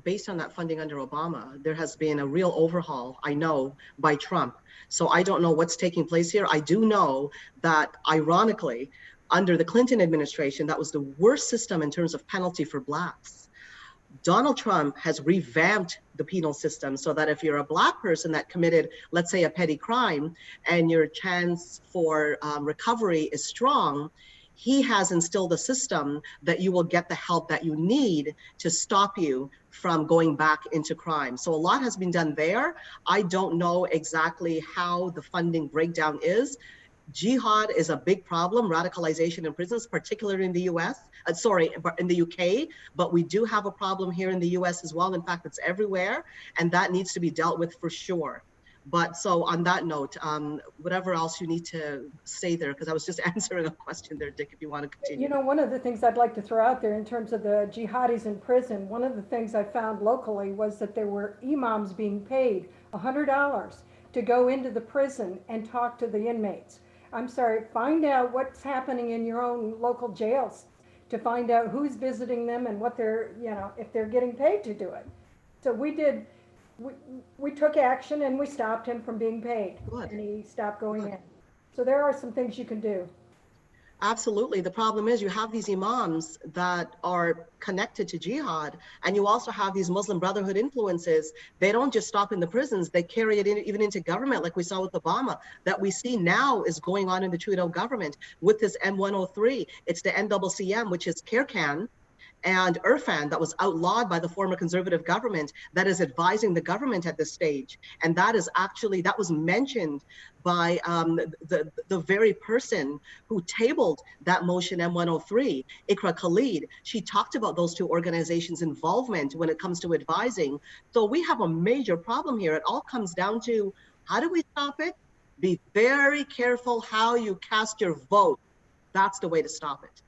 Speaker 2: Based on that funding under Obama, there has been a real overhaul, I know, by Trump. So I don't know what's taking place here. I do know that, ironically, under the Clinton administration, that was the worst system in terms of penalty for Blacks. Donald Trump has revamped the penal system so that if you're a Black person that committed, let's say, a petty crime, and your chance for recovery is strong, he has instilled a system that you will get the help that you need to stop you from going back into crime. So a lot has been done there. I don't know exactly how the funding breakdown is. Jihad is a big problem, radicalization in prisons, particularly in the in the UK, but we do have a problem here in the US as well. In fact, it's everywhere, and that needs to be dealt with for sure. But so on that note, whatever else you need to say there, because I was just answering a question there, Dick, if you want to continue.
Speaker 6: You know, one of the things I'd like to throw out there in terms of the jihadis in prison, one of the things I found locally was that there were imams being paid $100 to go into the prison and talk to the inmates. I'm sorry, find out what's happening in your own local jails to find out who's visiting them and what they're, you know, if they're getting paid to do it. So we took action and we stopped him from being paid.
Speaker 2: Good.
Speaker 6: And he stopped going in. So there are some things you can do.
Speaker 2: Absolutely. The problem is you have these imams that are connected to jihad, and you also have these Muslim Brotherhood influences. They don't just stop in the prisons, they carry it even into government, like we saw with Obama, that we see now is going on in the Trudeau government with this M103. It's the NCCM, which is Kirkan and Irfan, that was outlawed by the former conservative government, that is advising the government at this stage. And that is actually, that was mentioned by the very person who tabled that motion M103, Ikra Khalid. She talked about those two organizations' involvement when it comes to advising. So we have a major problem here. It all comes down to, how do we stop it? Be very careful how you cast your vote. That's the way to stop it.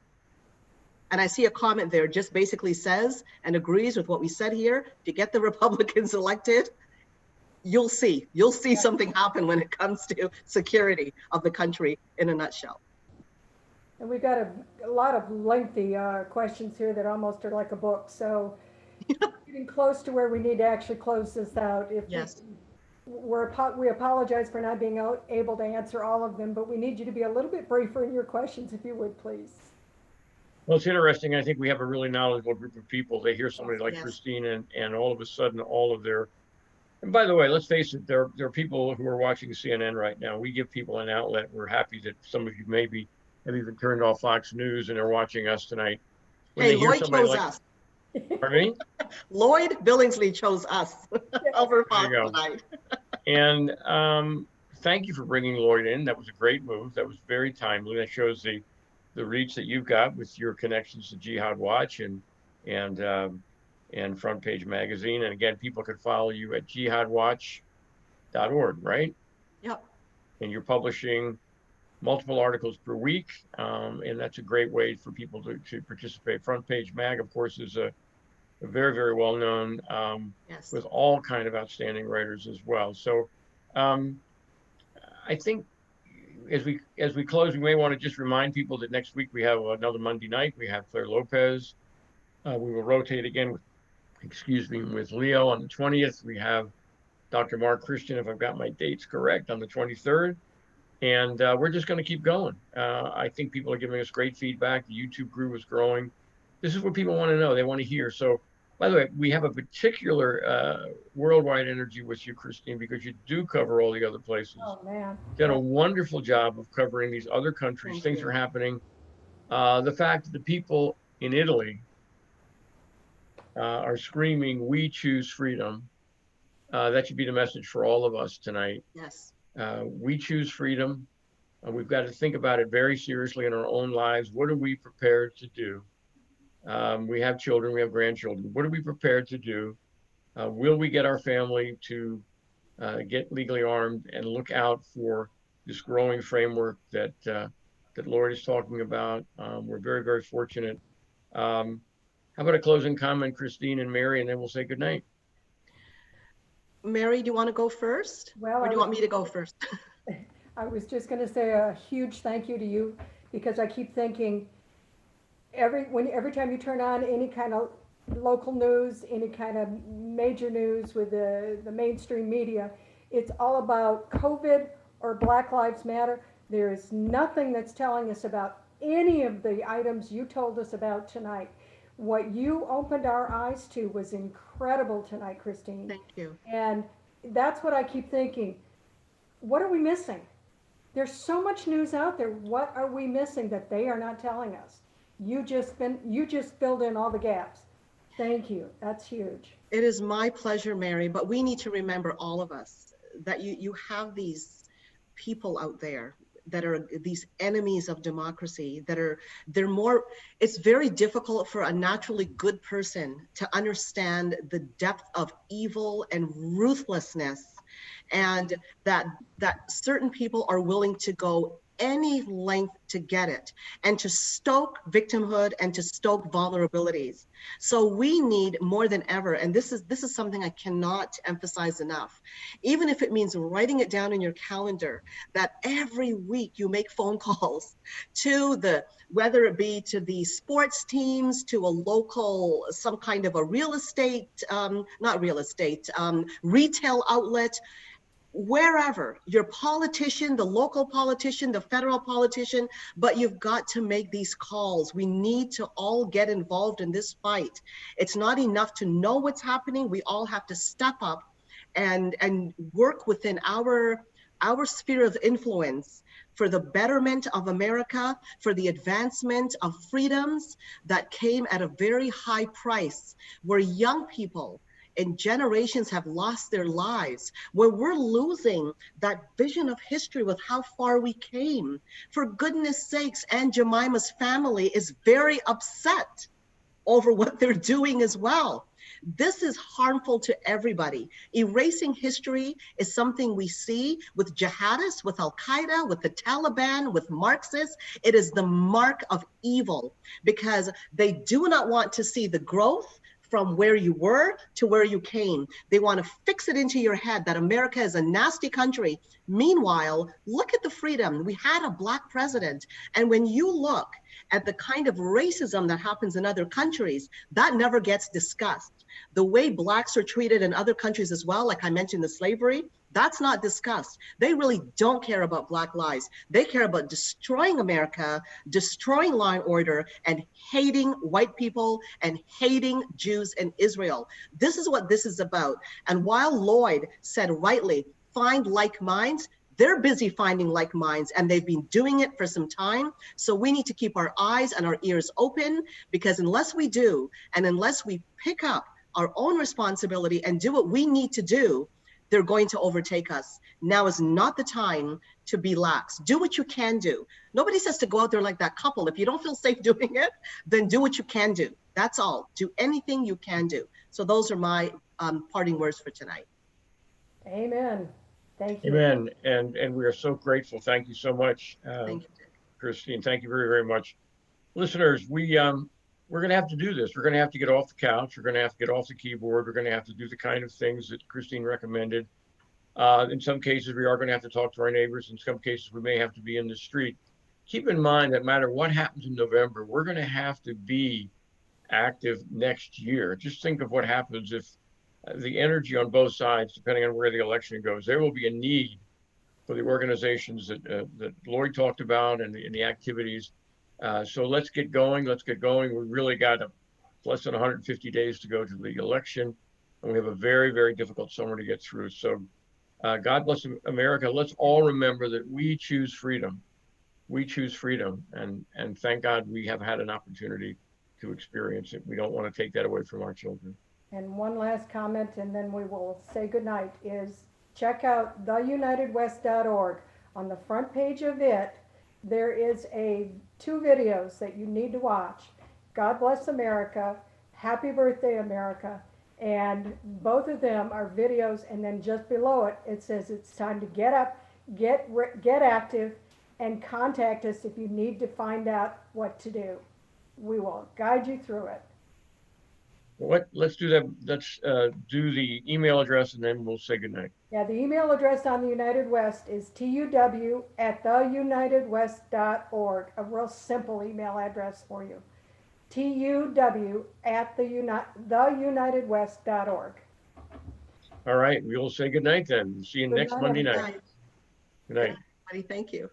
Speaker 2: And I see a comment there just basically says and agrees with what we said here. To get the Republicans elected, you'll see something happen when it comes to security of the country in a nutshell.
Speaker 6: And we've got a lot of lengthy questions here that almost are like a book. So getting close to where we need to actually close this out.
Speaker 2: Yes.
Speaker 6: We apologize for not being able to answer all of them, but we need you to be a little bit briefer in your questions, if you would, please.
Speaker 1: Well, it's interesting. I think we have a really knowledgeable group of people. They hear somebody like
Speaker 2: Yes.
Speaker 1: Christine, and all of a sudden, all of their, and by the way, let's face it, there are people who are watching CNN right now. We give people an outlet. We're happy that some of you maybe have even turned off Fox News and are watching us tonight. When
Speaker 2: Hey,
Speaker 1: they hear
Speaker 2: Lloyd
Speaker 1: somebody
Speaker 2: chose
Speaker 1: like,
Speaker 2: us.
Speaker 1: pardon me?
Speaker 2: Lloyd Billingsley chose us over Fox
Speaker 1: There you go.
Speaker 2: tonight.
Speaker 1: And thank you for bringing Lloyd in. That was a great move. That was very timely. That shows the reach that you've got with your connections to Jihad Watch and Front Page Magazine. And again, people can follow you at jihadwatch.org, right?
Speaker 2: Yep.
Speaker 1: And you're publishing multiple articles per week, and that's a great way for people to participate. Front Page Mag, of course, is a very, very well known,
Speaker 2: Yes.
Speaker 1: with all kind of outstanding writers as well. So I think as we close, we may want to just remind people that next week we have another Monday night. We have Claire Lopez. We will rotate again with Leo on the 20th. We have Dr. Mark Christian, if I've got my dates correct, on the 23rd. And we're just going to keep going. I think people are giving us great feedback. The YouTube group is growing. This is what people want to know. They want to hear. So, by the way, we have a particular worldwide energy with you, Christine, because you do cover all the other places.
Speaker 6: Oh, man.
Speaker 1: You've done a wonderful job of covering these other countries.
Speaker 2: Thank
Speaker 1: Things
Speaker 2: you.
Speaker 1: are happening. The fact that the people in Italy are screaming, "We choose freedom," that should be the message for all of us tonight.
Speaker 2: Yes.
Speaker 1: We choose freedom. We've got to think about it very seriously in our own lives. What are we prepared to do? We have children, we have grandchildren. What are we prepared to do? Will we get our family to get legally armed and look out for this growing framework that Lloyd is talking about? We're very, very fortunate. How about a closing comment, Christine and Mary, and then we'll say goodnight.
Speaker 2: Mary, do you want to go first?
Speaker 6: Well,
Speaker 2: Or do you want me to go first?
Speaker 6: I was just going to say a huge thank you to you, because I keep thinking every time you turn on any kind of local news, any kind of major news with the mainstream media, it's all about COVID or Black Lives Matter. There is nothing that's telling us about any of the items you told us about tonight. What you opened our eyes to was incredible tonight, Christine.
Speaker 2: Thank you.
Speaker 6: And that's what I keep thinking. What are we missing? There's so much news out there. What are we missing that they are not telling us? You just filled in all the gaps. Thank you. That's huge.
Speaker 2: It is my pleasure, Mary, but we need to remember, all of us, that you have these people out there that are these enemies of democracy, it's very difficult for a naturally good person to understand the depth of evil and ruthlessness, and that certain people are willing to go any length to get it, and to stoke victimhood and to stoke vulnerabilities. So we need more than ever, and this is something I cannot emphasize enough, even if it means writing it down in your calendar, that every week you make phone calls to whether it be to the sports teams, to a local, some kind of a retail outlet, wherever, your politician, the local politician, the federal politician, but you've got to make these calls. We need to all get involved in this fight. It's not enough to know what's happening. We all have to step up and work within our sphere of influence for the betterment of America, for the advancement of freedoms that came at a very high price, where young people and generations have lost their lives, where we're losing that vision of history with how far we came. For goodness sakes, Aunt Jemima's family is very upset over what they're doing as well. This is harmful to everybody. Erasing history is something we see with jihadists, with Al-Qaeda, with the Taliban, with Marxists. It is the mark of evil because they do not want to see the growth from where you were to where you came. They want to fix it into your head that America is a nasty country. Meanwhile, look at the freedom. We had a Black president. And when you look at the kind of racism that happens in other countries, that never gets discussed. The way Blacks are treated in other countries as well, like I mentioned, the slavery, that's not discussed. They really don't care about Black lives. They care about destroying America, destroying law and order, and hating white people and hating Jews and Israel. This is what this is about. And while Lloyd said rightly, find like minds, they're busy finding like minds, and they've been doing it for some time. So we need to keep our eyes and our ears open, because unless we do, and unless we pick up our own responsibility and do what we need to do, they're going to overtake us. Now is not the time to be lax. Do what you can do. Nobody says to go out there like that couple. If you don't feel safe doing it, then do what you can do. That's all. Do anything you can do. So those are my parting words for tonight.
Speaker 6: Amen. Thank you.
Speaker 1: Amen. And we are so grateful. Thank you so much,
Speaker 2: Thank you, Dick.
Speaker 1: Christine. Thank you very, very much. Listeners, we're going to have to do this. We're going to have to get off the couch. We're going to have to get off the keyboard. We're going to have to do the kind of things that Christine recommended. In some cases, we are going to have to talk to our neighbors. In some cases, we may have to be in the street. Keep in mind that no matter what happens in November, we're going to have to be active next year. Just think of what happens if the energy on both sides, depending on where the election goes, there will be a need for the organizations that Lloyd talked about and the activities. So let's get going. Let's get going. We really got less than 150 days to go to the election, and we have a very, very difficult summer to get through. So God bless America. Let's all remember that we choose freedom. We choose freedom, and thank God we have had an opportunity to experience it. We don't want to take that away from our children.
Speaker 6: And one last comment, and then we will say goodnight, is check out theunitedwest.org. On the front page of it, there is two videos that you need to watch. God Bless America, Happy Birthday America, and both of them are videos, and then just below it, it says it's time to get up, get active, and contact us if you need to find out what to do. We will guide you through it.
Speaker 1: Let's do that. Let's do the email address, and then we'll say goodnight.
Speaker 6: Yeah, the email address on the United West is tuw@theunitedwest.org. A real simple email address for you. tuw@theunitedwest.org.
Speaker 1: All right, we will say goodnight then. See you next Monday night.
Speaker 2: Good night.
Speaker 1: Good night.
Speaker 2: Everybody, thank you.